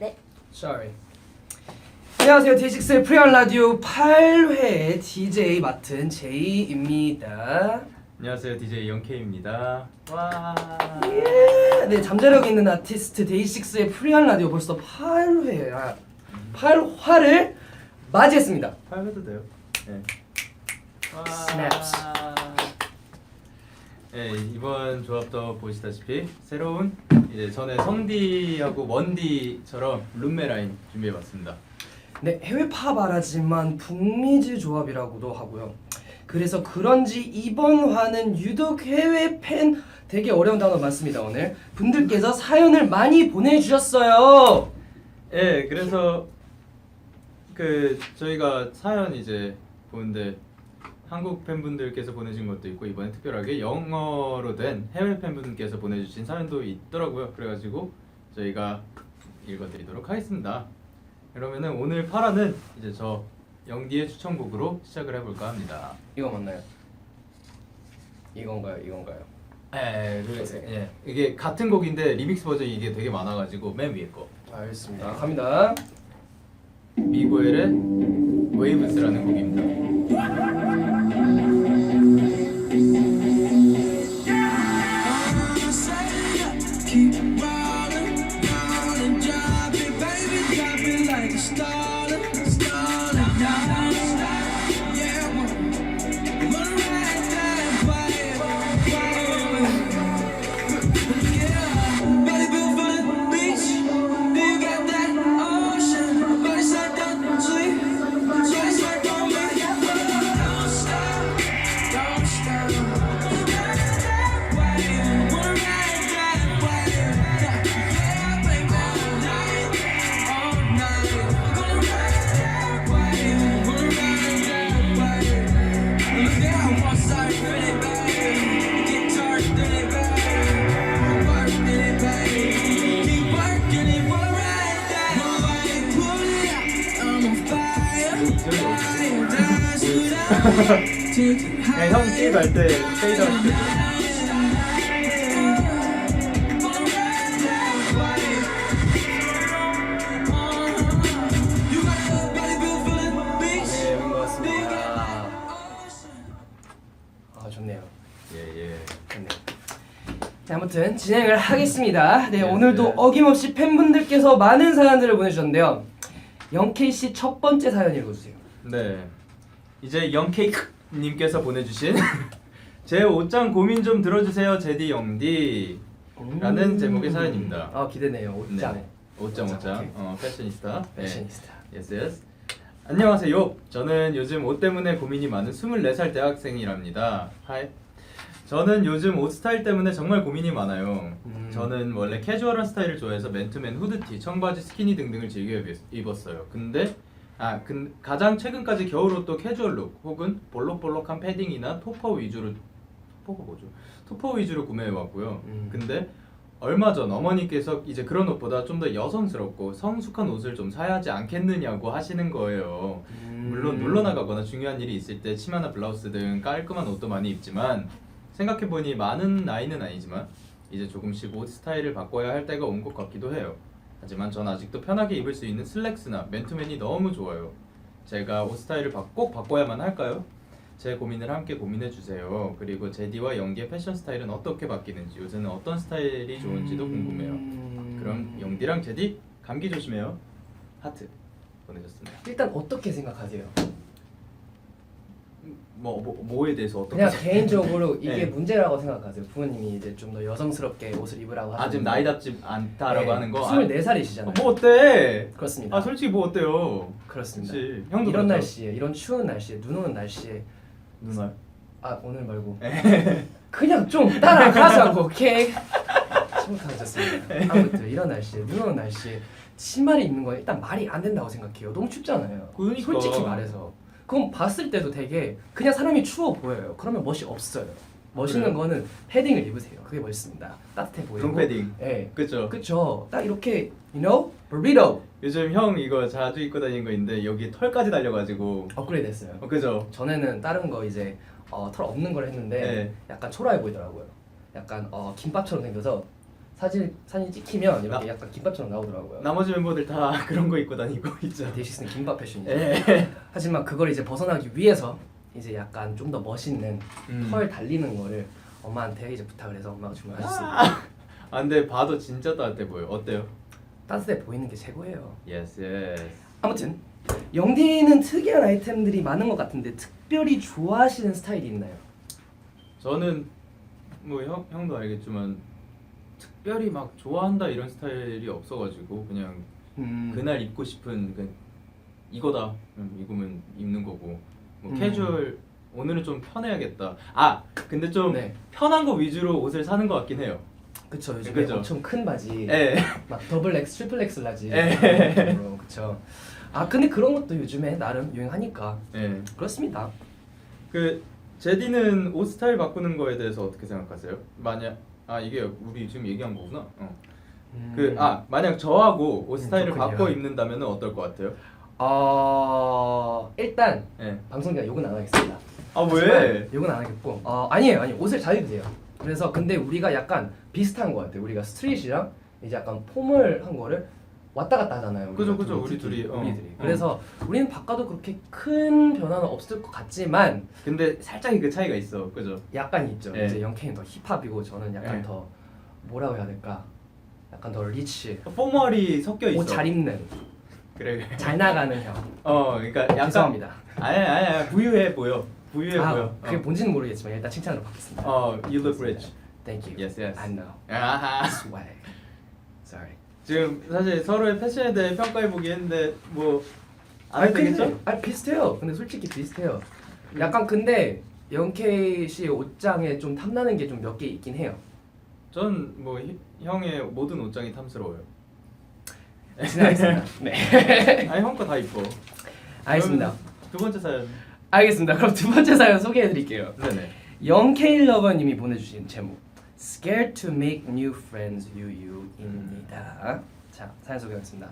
네. Sorry. 안녕하세요. 데이식스의 프리한 라디오 8회 DJ 맡은 제이입니다. 안녕하세요. DJ 영케이입니다. 와. 네, 잠자력 있는 아티스트 데이식스의 프리한 라디오 벌써 8화를 맞이했습니다. 8회도 돼요. 네. 와. 스냅스. 네, 이번 조합도 보시다시피 새로운 이제 전에 성디하고 원디처럼 룸메 라인 준비해봤습니다. 네, 해외 팝아라지만 북미즈 조합이라고도 하고요. 그래서 그런지 이번 화는 유독 해외 팬 되게 어려운 단어 많습니다. 오늘 분들께서 사연을 많이 보내주셨어요. 네, 그래서 저희가 사연 이제 보는데 한국 팬분들께서 보내신 것도 있고 이번에 특별하게 영어로 된 해외 팬분께서 보내주신 사연도 있더라고요. 그래가지고 저희가 읽어드리도록 하겠습니다. 그러면은 오늘 8화는 이제 저 영디의 추천곡으로 시작을 해볼까 합니다. 이거 맞나요? 이건가요? 예, 이게 같은 곡인데 리믹스 버전이 이게 되게 많아가지고 맨 위에 거. 알겠습니다. 갑니다. 미고엘의 웨이브스라는 곡입니다. 그냥 형 게임 할때 페이드 할 때. 네, 반갑습니다. 좋네요. 예. 좋네요. 자, 아무튼 진행을 하겠습니다. 네, 네, 오늘도 네. 어김없이 팬분들께서 많은 사연들을 보내주셨는데요. 영케이 씨 첫 번째 사연 읽어주세요. 네. 이제 영케이크님께서 보내주신 제 옷장 고민 좀 들어주세요 제디 영디 라는 제목의 사연입니다. 기대네요. 옷장. 네. 옷장. 오케이. 패셔니스타. 패셔니스타. 네. Yes. 안녕하세요. 저는 요즘 옷 때문에 고민이 많은 24살 대학생이랍니다. 하이. 저는 요즘 옷 스타일 때문에 정말 고민이 많아요. 저는 원래 캐주얼한 스타일을 좋아해서 맨투맨, 후드티, 청바지, 스키니 등등을 즐겨 입었어요. 근데 가장 최근까지 겨울옷도 캐주얼룩 혹은 볼록볼록한 패딩이나 토퍼 위주로 구매해왔고요. 근데 얼마 전 어머니께서 이제 그런 옷보다 좀 더 여성스럽고 성숙한 옷을 좀 사야 하지 않겠느냐고 하시는 거예요. 물론 놀러 나가거나 중요한 일이 있을 때 치마나 블라우스 등 깔끔한 옷도 많이 입지만 생각해보니 많은 나이는 아니지만 이제 조금씩 옷 스타일을 바꿔야 할 때가 온 것 같기도 해요. 하지만 전 아직도 편하게 입을 수 있는 슬랙스나 맨투맨이 너무 좋아요. 제가 옷 스타일을 꼭 바꿔야만 할까요? 제 고민을 함께 고민해주세요. 그리고 제디와 영디의 패션 스타일은 어떻게 바뀌는지 요새는 어떤 스타일이 좋은지도 궁금해요. 그럼 영디랑 제디 감기 조심해요. 하트 보내셨습니다. 일단 어떻게 생각하세요? 뭐에 대해서 어떻게 그냥 개인적으로 이게 네. 문제라고 생각하세요? 부모님이 이제 좀 더 여성스럽게 옷을 입으라고 하시는 지금 나이답지 않다라고 하는 거 24살이시잖아요. 뭐 어때? 그렇습니다. 솔직히 뭐 어때요? 그렇습니다. 그치. 형도 이런 그렇죠? 날씨에, 이런 추운 날씨에, 눈 오는 날씨에 누나 오늘 말고 그냥 좀 따라가자고, 오케이? 심각해졌습니다. 아무튼 이런 날씨에, 눈 오는 날씨에 치마를 입는 건 일단 말이 안 된다고 생각해요. 너무 춥잖아요. 그러니까. 솔직히 말해서. 그럼 봤을 때도 되게 그냥 사람이 추워 보여요. 그러면 멋이 없어요. 멋있는 그래요? 거는 패딩을 입으세요. 그게 멋있습니다. 따뜻해 보이고. 롱 패딩. 네. 그쵸? 그쵸. 딱 이렇게, you know? burrito. 요즘 형 이거 자주 입고 다니는 거 있는데 여기 털까지 달려가지고 업그레이드 했어요. 그죠? 전에는 다른 거 이제 털 없는 걸 했는데 네. 약간 초라해 보이더라고요. 약간 김밥처럼 생겨서 사진 찍히면 이렇게 나- 약간 김밥처럼 나오더라고요. 나머지 멤버들 다 그런 거 입고 다니고 있죠. 데이식스는 김밥 패션이죠. 예. 하지만 그걸 이제 벗어나기 위해서 이제 약간 좀 더 멋있는 털 달리는 거를 엄마한테 이제 부탁을 해서 엄마가 주문하셨습니다. 아 근데 봐도 진짜 따뜻해 보여. 어때요? 따뜻해 보이는 게 최고예요. 예스 예스. 아무튼 영디는 특이한 아이템들이 많은 것 같은데 특별히 좋아하시는 스타일이 있나요? 저는 뭐 형도 알겠지만 특별히 막 좋아한다 이런 스타일이 없어가지고 그냥 그날 입고 싶은 이거다 입으면 입는 거고 뭐 캐주얼 오늘은 좀 편해야겠다. 아 근데 좀 네. 편한 거 위주로 옷을 사는 것 같긴 해요. 그쵸, 요즘에 그죠? 엄청 큰 바지 예. 막 더블 X, 트리플 X 라지 예. 그쵸. 아 근데 그런 것도 요즘에 나름 유행하니까 예. 그렇습니다. 그 제디는 옷 스타일 바꾸는 거에 대해서 어떻게 생각하세요? 만약 이게 우리 지금 얘기한 거구나. 만약 저하고 옷 스타일을 그렇군요. 바꿔 입는다면 어떨 것 같아요? 일단 예. 방송이라 욕은 안 하겠습니다. 아 왜? 하지만 욕은 안 하겠고 아니에요 옷을 잘 입으세요. 그래서 근데 우리가 약간 비슷한 것 같아요. 우리가 스트릿이랑 이제 약간 폼을 한 거를 왔다 갔다 하잖아요. 그죠, 우리가 그죠. 우리 특히, 둘이, 우리들이. 그래서 우리는 바꿔도 그렇게 큰 변화는 없을 것 같지만 근데 살짝의 그 차이가 있어, 그죠? 약간 있죠. 네. 이제 영케이는 더 힙합이고 저는 약간 네. 더 뭐라고 해야 될까? 약간 더 리치. 포멀이 섞여 있어. 옷 잘 입는, 그래. 잘 나가는 형. 그러니까 약간 죄송합니다. 아니 부유해 보여. 부유해 보여. 그게 뭔지는 모르겠지만 일단 칭찬으로 받겠습니다. You look rich. Thank you. Yes, yes. I know. 아하. Swag. Sorry. 지금 사실 서로의 패션에 대해 평가해 보기 했는데 뭐 안 해도 되겠죠? 비슷해요. 근데 솔직히 비슷해요. 약간 근데 영케이 씨의 옷장에 좀 탐나는 게 좀 몇 개 있긴 해요. 전 뭐 형의 모든 옷장이 탐스러워요. 지나가겠습니다. 네. 아니 형 거 다 이뻐. 알겠습니다. 그럼 두 번째 사연. 알겠습니다. 그럼 두 번째 사연 소개해드릴게요. 네네. 영케이 러버님이 보내주신 제목 Scared to make new friends 유유입니다. 자 사연 소개하겠습니다.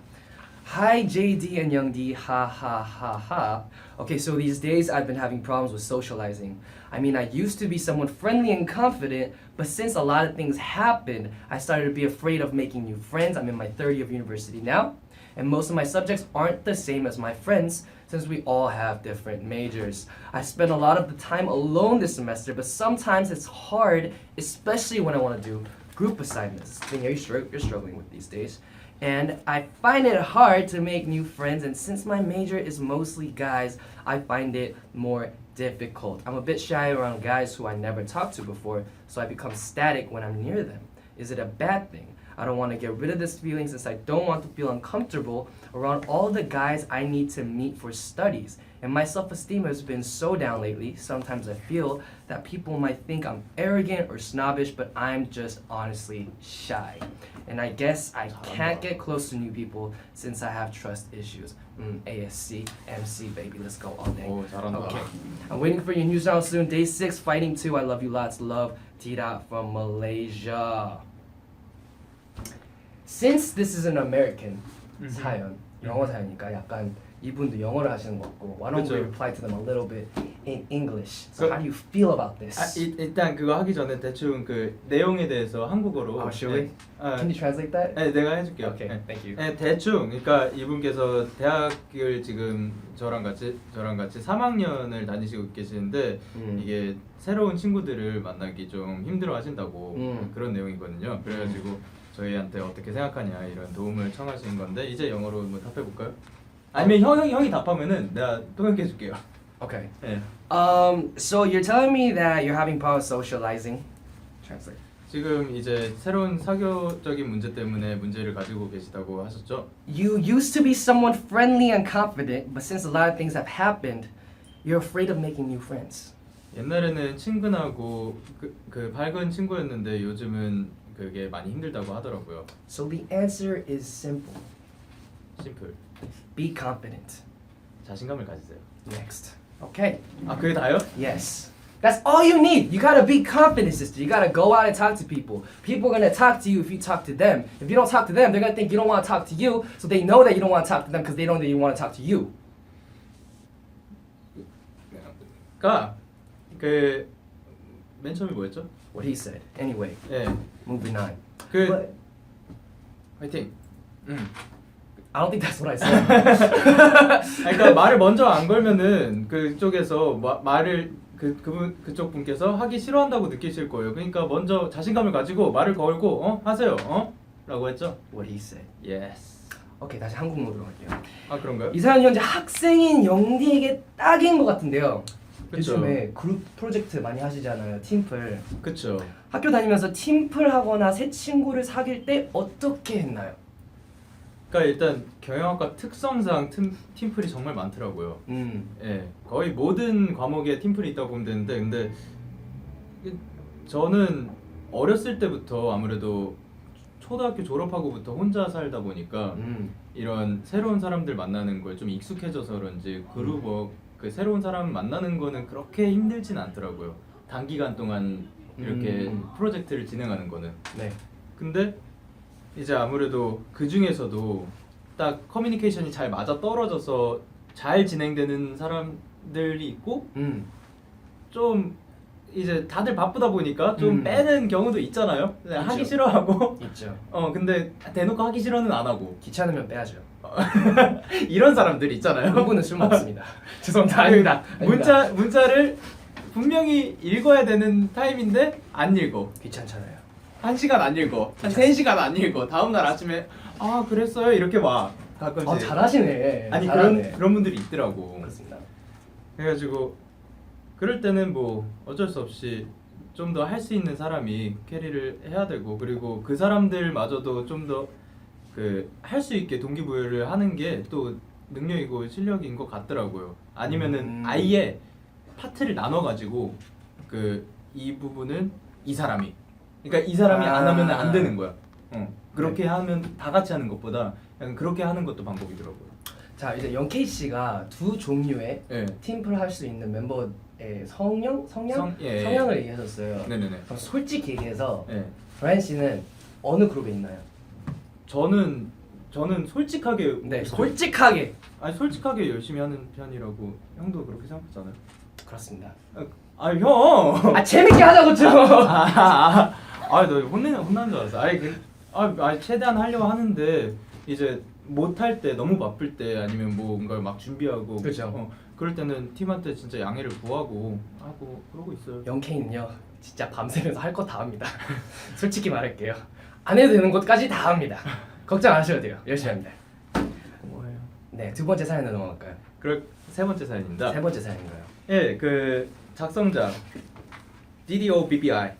Hi JD and Young D, ha ha ha ha. Okay, so these days I've been having problems with socializing. I mean, I used to be someone friendly and confident, but since a lot of things happened, I started to be afraid of making new friends. I'm in my third year of university now, and most of my subjects aren't the same as my friends since we all have different majors. I spend a lot of the time alone this semester, but sometimes it's hard, especially when I want to do group assignments. Thing you're struggling with these days. And I find it hard to make new friends, and since my major is mostly guys, I find it more difficult. I'm a bit shy around guys who I never talked to before, so I become static when I'm near them. Is it a bad thing? I don't want to get rid of this feeling since I don't want to feel uncomfortable around all the guys I need to meet for studies. And my self-esteem has been so down lately, sometimes I feel that people might think I'm arrogant or snobbish, but I'm just honestly shy. And I guess I can't get close to new people since I have trust issues. ASC, MC, baby, let's go all day. 오 잘한다. Okay. I'm waiting for your news round soon. Day 6, fighting 2. I love you lots. Love, Tira from Malaysia. Since this is an American 사연, 영어 사연이니까 약간 이분도 영어를 하시는 것 같고, why don't we 그쵸. reply to them a little bit in English? So 그- how do you feel about this? 일단 그거 하기 전에 대충 그 내용에 대해서 한국어로. Should we? 네, Can you translate that? 네, 내가 해줄게요. Okay, 네. thank you. 네, 대충 그러니까 이분께서 대학을 지금 저랑 같이 3학년을 다니시고 계시는데 이게 새로운 친구들을 만나기 좀 힘들어 하신다고 그런 내용이거든요. 그래가지고 저희한테 어떻게 생각하냐 이런 도움을 청하신 건데 이제 영어로 뭐 답해 볼까요? 아니면 형이 답하면은 내가 통역해 줄게요. Okay. 네. So you're telling me that you're having problems socializing? Translate. 지금 이제 새로운 사교적인 문제 때문에 문제를 가지고 계시다고 하셨죠? You used to be someone friendly and confident, but since a lot of things have happened, you're afraid of making new friends. 옛날에는 친근하고 그 밝은 친구였는데 요즘은 그게 많이 힘들다고 하더라고요. So the answer is simple. 심플. Be confident. 자신감을 가지세요. Next. Okay. 그게 다요? Yes. That's all you need. You gotta be confident, sister. You gotta go out and talk to people. People are gonna talk to you if you talk to them. If you don't talk to them, they're gonna think you don't want to talk to you, so they know that you don't want to talk to them because they know that you want to talk to you. 그 맨 처음이 뭐였죠? What he said. Anyway, 예. moving on. 그 But 화이팅. I don't think that's what I said. 그러니까 말을 먼저 안 걸면은 그쪽에서 말을 그쪽 분께서 하기 싫어한다고 느끼실 거예요. 그러니까 먼저 자신감을 가지고 말을 걸고 하세요. 라고 했죠. What he said. Yes. 오케이, 다시 한국 모드로 갈게요. 아 그런가요? 이 사연 현재 학생인 영디에게 딱인 것 같은데요. 그쵸. 요즘에 그룹 프로젝트 많이 하시잖아요. 팀플. 그쵸. 학교 다니면서 팀플 하거나 새 친구를 사귈 때 어떻게 했나요? 그러니까 일단 경영학과 특성상 팀플이 정말 많더라고요. 예, 거의 모든 과목에 팀플이 있다고 보면 되는데 근데 저는 어렸을 때부터 아무래도 초등학교 졸업하고부터 혼자 살다 보니까 이런 새로운 사람들 만나는 거에 좀 익숙해져서 그런지 그룹 그 새로운 사람 만나는 거는 그렇게 힘들진 않더라고요. 단기간 동안 이렇게 프로젝트를 진행하는 거는. 네. 근데 이제 아무래도 그 중에서도 딱 커뮤니케이션이 잘 맞아 떨어져서 잘 진행되는 사람들이 있고 좀 이제 다들 바쁘다 보니까 좀 빼는 경우도 있잖아요. 하기 싫어하고 있죠. 근데 대놓고 하기 싫어는 안 하고 귀찮으면 빼야죠. 이런 사람들 있잖아요. 그분은 술 먹습니다. 죄송합니다. 아닙니다. 문자를 분명히 읽어야 되는 타임인데 안 읽어. 귀찮잖아요. 1시간 안 읽어. 한 3시간 안 읽어. 다음날 아침에 아 그랬어요 이렇게 와 가끔씩. 잘하시네. 아니 잘하네. 그런 분들이 있더라고. 그렇습니다. 그래가지고 그럴 때는 뭐 어쩔 수 없이 좀 더 할 수 있는 사람이 캐리를 해야 되고 그리고 그 사람들마저도 좀 더 그 할 수 있게 동기부여를 하는 게 또 능력이고 실력인 것 같더라고요. 아니면은 아예 파트를 나눠가지고 그 이 부분은 이 사람이 그러니까 이 사람이 안 하면 안 되는 거야. 그렇게 하면 다 같이 하는 것보다 그냥 그렇게 하는 것도 방법이더라고요. 자, 이제 영케이 씨가 두 종류의 예. 팀플 할 수 있는 멤버의 성향을 얘기하셨어요. 네네네. 그럼 솔직히 얘기해서 예. 브라이언 씨는 어느 그룹에 있나요? 저는 솔직하게 네, 솔직하게. 아니 솔직하게 열심히 하는 편이라고 형도 그렇게 생각하잖아요. 그렇습니다. 아 형. 아, 재밌게 하자고 좀. 너 혼나는 줄 알았어. 아니 최대한 하려고 하는데 이제 못 할 때 너무 바쁠 때 아니면 뭔가를 막 준비하고 그렇죠. 그럴 때는 팀한테 진짜 양해를 구하고 하고 그러고 있어요. 영케이는요, 진짜 밤새면서 할 거 다 합니다. 솔직히 말할게요. 안 해도 되는 것까지 다 합니다. 걱정 안 하셔도 돼요. 열심히 합니다. 뭐예요? 네, 두 번째 사연으로 넘어갈까요? 그럼 세 번째 사연입니다. 세 번째 사연인가요? 예, 그 작성자 DDOBBI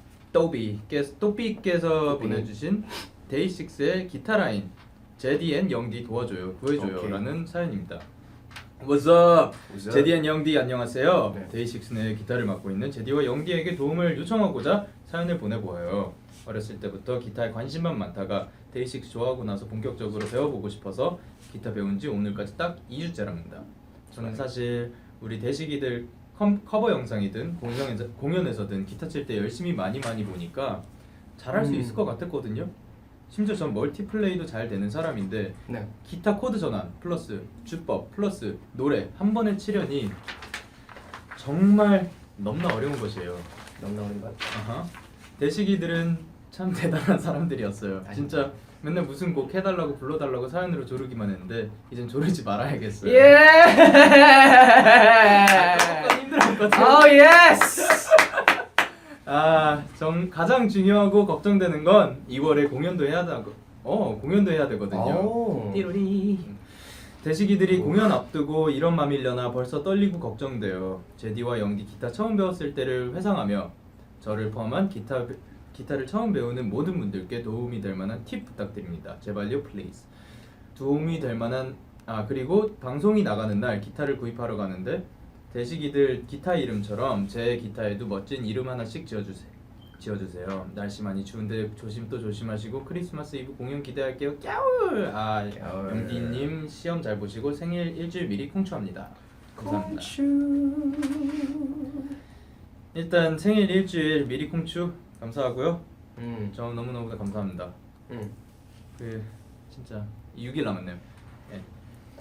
또비께서 보내주신 데이식스의 기타 라인 제디 앤 영디 도와줘요 구해줘요라는 사연입니다. What's up? 제디 앤 영디 안녕하세요. 네. 데이식스의 기타를 맡고 있는 제디와 영디에게 도움을 요청하고자 사연을 보내보아요. 어렸을 때부터 기타에 관심만 많다가 데이식스 좋아하고 나서 본격적으로 배워보고 싶어서 기타 배운 지 오늘까지 딱 2주째랍니다. 저는 사실 우리 대식이들 커버 영상이든 공연에서든 기타 칠 때 열심히 많이 보니까 잘할 수 있을 것 같았거든요. 심지어 전 멀티플레이도 잘 되는 사람인데 네. 기타 코드 전환 플러스 주법 플러스 노래 한 번에 치려니 정말 너무나 어려운 것이에요. 너무나 어린 것. 대식이들은 참 대단한 사람들이었어요. 아닙니다. 진짜 맨날 무슨 곡 해달라고 불러달라고 사연으로 조르기만 했는데 이젠 조르지 말아야겠어요. 예. 조금 힘들었거든요. 오 예스. 가장 중요하고 걱정되는 건 2월에 공연도 해야 되거든요. 띠로리. 대식이들이 공연 앞두고 이런 맘이려나 벌써 떨리고 걱정돼요. 제디와 영디 기타 처음 배웠을 때를 회상하며 저를 포함한 기타를 처음 배우는 모든 분들께 도움이 될 만한 팁 부탁드립니다. 제발요 플리즈. 도움이 될 만한 그리고 방송이 나가는 날 기타를 구입하러 가는데 대식이들 기타 이름처럼 제 기타에도 멋진 이름 하나씩 지어주세요. 날씨 많이 추운데 조심하시고 크리스마스 이브 공연 기대할게요. 깨울. 영디님 시험 잘 보시고 생일 일주일 미리 콩추합니다. 감사합니다. 일단 생일 일주일 미리 콩추 감사하고요. 저 너무너무 감사합니다. 그 진짜 6일 남았네요. 네.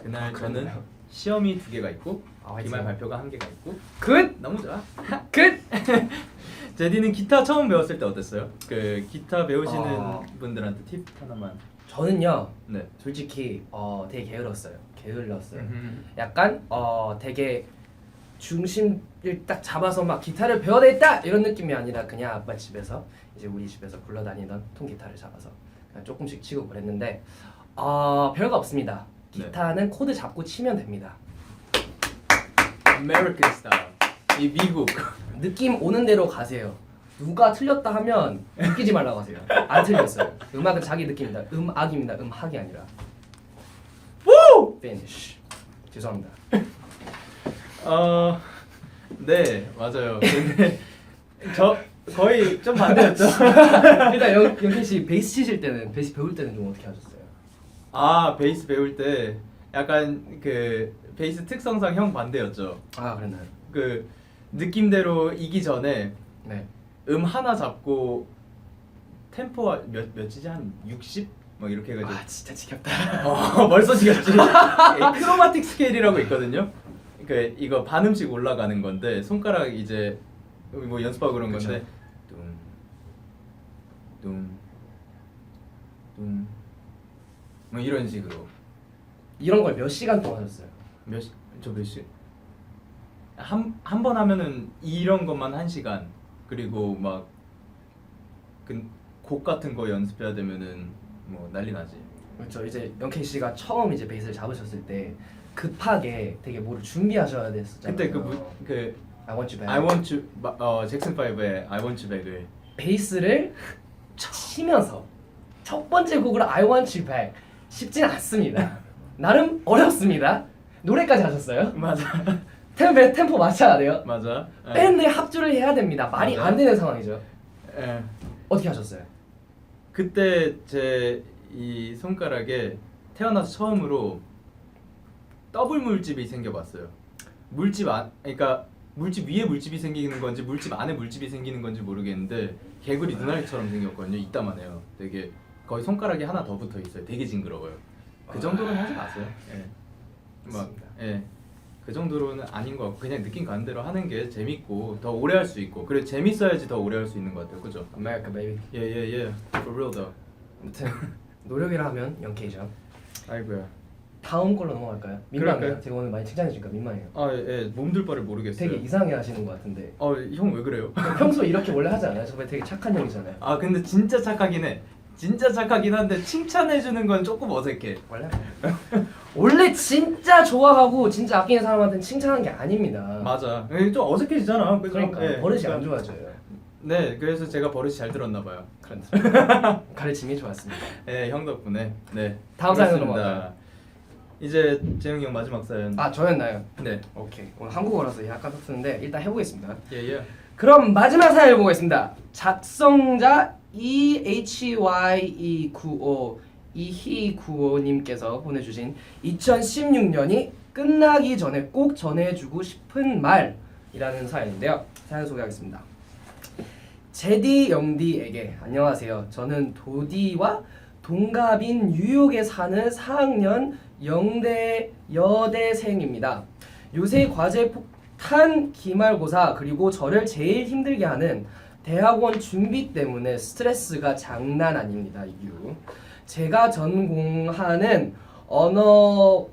그날 저는 시험이 2개가 있고 기말 발표가 1개가 있고 굿. 너무 좋아. 굿. 제디는 기타 처음 배웠을 때 어땠어요? 그 기타 배우시는 분들한테 팁 하나만. 저는요 네. 솔직히 되게 게을렀어요. 약간 되게 중심을 딱 잡아서 막 기타를 배워야겠다 이런 느낌이 아니라 그냥 아빠 집에서 이제 우리 집에서 굴러다니던 통기타를 잡아서 그냥 조금씩 치고 그랬는데 별거 없습니다. 기타는 코드 잡고 치면 됩니다. American style. 이 미국. 느낌 오는 대로 가세요. 누가 틀렸다 하면 웃기지 말라고 하세요. 안 틀렸어요. 음악은 자기 느낌입니다. 음악입니다. 음악이 아니라. Finish. 죄송합니다. 네 맞아요. 근데 저 거의 좀 반대였죠. 일단 영희 씨 베이스 치실 때는 베이스 배울 때는 좀 어떻게 하셨어요? 아 베이스 배울 때 약간 그 베이스 특성상 형 반대였죠. 아 그랬나요? 그 느낌대로 이기 전에 네. 하나 잡고 템포가 몇이지 한 60? 뭐 이렇게 해가지고 아 진짜 지겹다. 벌써 지겹지. 크로마틱 스케일이라고 있거든요. 그 이거 반음씩 올라가는 건데 손가락 이제 뭐 연습하고 그런 그쵸. 건데 뚱뚱뚱 뭐 이런 식으로 이런 걸 몇 시간 동안 하셨어요? 몇 시? 한 번 하면은 이런 것만 1시간 그리고 막 곡 같은 거 연습해야 되면은 뭐 난리 나지. 그렇죠. 이제 영케이 씨가 처음 이제 베이스를 잡으셨을 때 급하게 되게 뭐를 준비하셔야 됐었잖아요. 그때 그 I want you back. I want you 잭슨 5의 I want you back을 베이스를 치면서 첫 번째 곡으로 I want you back 쉽진 않습니다. 나름 어렵습니다. 노래까지 하셨어요? 맞아. 템포 맞춰야 돼요. 맞아. 밴드에 합주를 해야 됩니다. 말이 맞아요. 안 되는 상황이죠. 예. 어떻게 하셨어요? 그때 제 이 손가락에 태어나서 처음으로 더블 물집이 생겨봤어요. 그러니까 물집 위에 물집이 생기는 건지 물집 안에 물집이 생기는 건지 모르겠는데 개구리 눈알처럼 생겼거든요. 이따만 해요. 되게 거의 손가락이 하나 더 붙어 있어요. 되게 징그러워요. 그 정도는 하지 마세요. 예. 맞습니다. 예. 그 정도로는 아닌 것 같고 그냥 느낌 가는 대로 하는 게 재밌고 더 오래 할 수 있고 그리고 재밌어야지 더 오래 할 수 있는 것 같아요. 그죠? America baby. 예예예. For real though. 아무튼 노력이라 하면 영케이죠. 아이고야. 다음 걸로 넘어갈까요? 민망해요. 그럴까요? 제가 오늘 많이 칭찬해 주니까 민망해요. 예. 몸둘 바를 모르겠어요. 되게 이상해 하시는 것 같은데 형 왜 그래요? 평소 이렇게 원래 하지 않아요? 저번에 되게 착한 형이잖아요. 아 근데 진짜 착하긴 해. 진짜 착하긴 한데 칭찬해 주는 건 조금 어색해. 원래 진짜 좋아하고 진짜 아끼는 사람한테는 칭찬하는 게 아닙니다. 맞아. 좀 어색해지잖아. 그죠? 그러니까 예, 버릇이 그러니까. 안 좋아져요. 네, 그래서 제가 버릇이 잘 들었나 봐요. 가르침이 좋았습니다. 네, 형 덕분에. 네. 다음 사연으로 그렇습니다. 넘어갈까요? 이제 재영이 형 마지막 사연. 아 저였나요? 네. 오케이. 오늘 한국어라서 약간 섭쓰는데 일단 해보겠습니다. 예. 그럼 마지막 사연을 보겠습니다. 작성자 EHYE95 이희95님께서 보내주신 2016년이 끝나기 전에 꼭 전해주고 싶은 말이라는 사연인데요. 사연 소개하겠습니다. 제디 영디에게 안녕하세요. 저는 도디와 동갑인 뉴욕에 사는 4학년 여대생입니다. 요새 과제 폭탄 기말고사 그리고 저를 제일 힘들게 하는 대학원 준비 때문에 스트레스가 장난 아닙니다. 제가 전공하는 언어병력.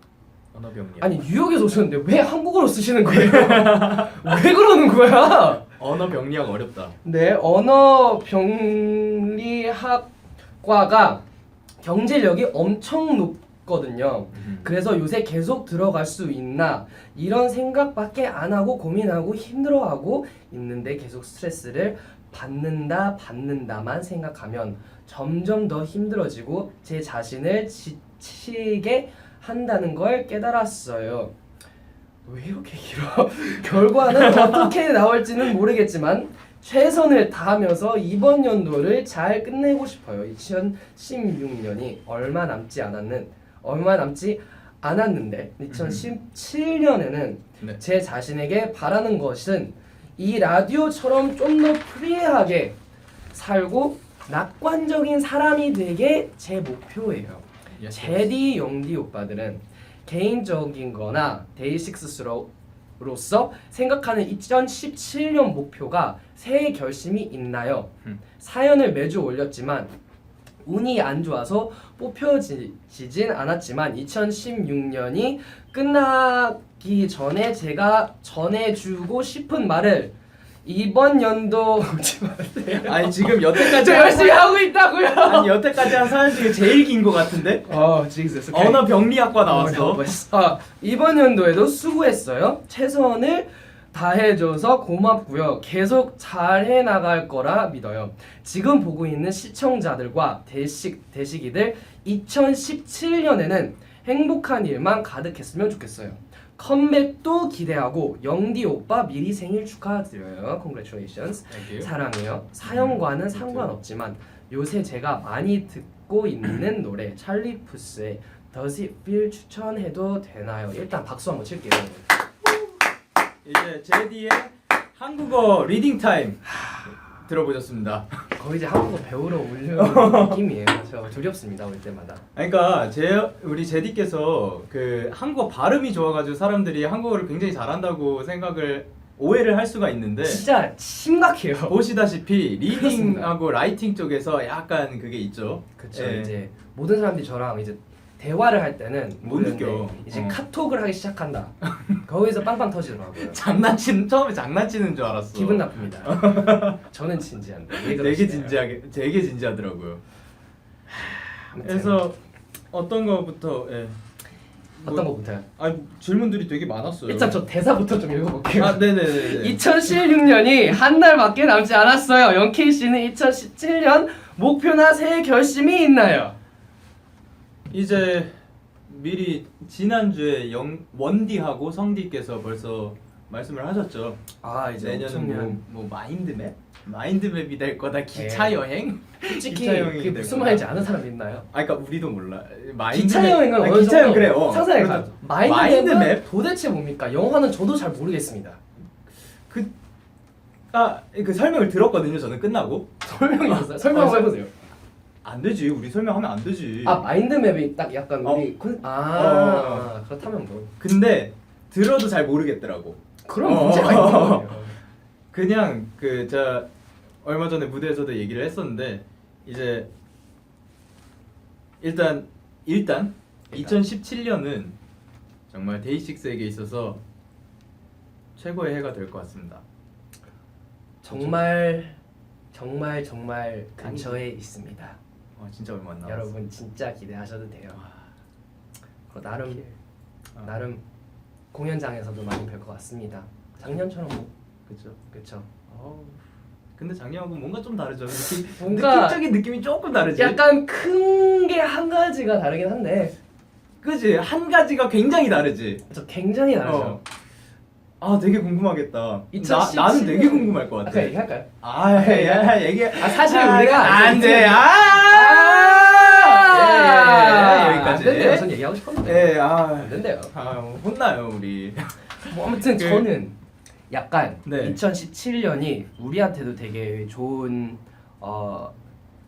아니 뉴욕에서 오셨는데 왜 한국어로 쓰시는 거예요? 왜 그러는 거야? 언어병력 어렵다. 네, 언어병리학과가 경제력이 엄청 높거든요. 그래서 요새 계속 들어갈 수 있나 이런 생각밖에 안 하고 고민하고 힘들어하고 있는데 계속 스트레스를 받는다만 생각하면 점점 더 힘들어지고 제 자신을 지치게 한다는 걸 깨달았어요. 왜 이렇게 길어? 결과는 어떻게 나올지는 모르겠지만 최선을 다하면서 이번 연도를 잘 끝내고 싶어요. 2016년이 얼마 남지 않았는데 2017년에는 네. 제 자신에게 바라는 것은 이 라디오처럼 좀 더 프리하게 살고 낙관적인 사람이 되게 제 목표예요. 제디 영디 오빠들은 개인적인 거나 데이식스로서 생각하는 2017년 목표가 새해 결심이 있나요? 사연을 매주 올렸지만 운이 안 좋아서 뽑혀지진 않았지만 2016년이 끝나기 전에 제가 전해주고 싶은 말을 이번 연도 오지 마세요. 아니 지금 여태까지 저 열심히 하고 있다고요. 아니 여태까지 한 사연 중에 제일 긴 거 같은데? Jesus. 언어 병리학과 나왔어. 이번 연도에도 수고했어요. 최선을 다해줘서 고맙고요. 계속 잘해 나갈 거라 믿어요. 지금 보고 있는 시청자들과 대식이들 2017년에는 행복한 일만 가득했으면 좋겠어요. 컴백도 기대하고 영디 오빠 미리 생일 축하드려요. Congratulations. 사랑해요. 사연과는 상관없지만 요새 제가 많이 듣고 있는 노래 찰리 푸스의 Does It Feel 추천해도 되나요? 일단 박수 한번 칠게요. 이제 제디의 한국어 리딩 타임 들어보셨습니다. 거의 이제 한국어 배우러 오는 느낌이에요. 저 두렵습니다 올 때마다. 그러니까 우리 제디께서 그 한국어 발음이 좋아가지고 사람들이 한국어를 굉장히 잘한다고 오해를 할 수가 있는데 진짜 심각해요. 보시다시피 그렇습니다. 리딩하고 라이팅 쪽에서 약간 그게 있죠. 그렇죠. 예. 이제 모든 사람들이 저랑 이제 대화를 할 때는 못 모르는데 느껴. 이제 카톡을 하기 시작한다. 거기서 빵빵 터지더라고요. 처음에 장난치는 줄 알았어. 기분 나쁩니다. 저는 진지한데 왜 그러시나요? 되게 진지하더라고요. 아무튼 그래서 어떤 거부터 어떤 거부터요? 질문들이 되게 많았어요. 일단 저 대사부터 좀 읽어볼게요. 네네네. 2016년이 한 달밖에 남지 않았어요. 영케이 씨는 2017년 목표나 새해 결심이 있나요? 이제 미리 지난주에 원디하고 성디께서 벌써 말씀을 하셨죠. 이제 내년은 뭐 마인드맵이 될 거다. 기차 여행? 솔직히 기차 여행이 그게 될 무슨 거다. 말인지 아는 사람 있나요? 그러니까 우리도 몰라. 기차 여행은 어느 기차 여행 정도 그래요. 상상이 그래서 가죠. 마인드맵 도대체 뭡니까? 영화는 저도 잘 모르겠습니다. 그 설명을 들었거든요. 저는 끝나고. 설명이 있어요? 설명 한번 해보세요. 안 되지. 우리 설명하면 안 되지. 마인드맵이 딱 약간 우리 그렇다면 뭐 근데 들어도 잘 모르겠더라고. 그런 문제가 있는 거예요. 그냥 저 얼마 전에 무대에서도 얘기를 했었는데 이제 일단 2017년은 정말 데이식스에게 있어서 최고의 해가 될 것 같습니다. 정말 근처에 있습니다. 진짜 얼마 안 남았어. 여러분 진짜 기대하셔도 돼요. 나름 공연장에서도 많이 뵐 것 같습니다. 작년처럼 뭐 그쵸. 근데 작년하고 뭔가 좀 다르죠. 뭔가 느낌적인 느낌이 조금 다르지. 약간 큰 게 한 가지가 다르긴 한데, 그지? 한 가지가 굉장히 다르지. 저 굉장히 다르죠. 되게 궁금하겠다. 2017 나는 되게 궁금할 것 같아. 아까 얘기할까요? 얘기. 사실 우리가 안 돼. 여기까지. 안 된대요. 전 얘기하고 싶었는데 안 된대요. 혼나요 우리. 뭐 아무튼 저는 약간 네. 2017년이 우리한테도 되게 좋은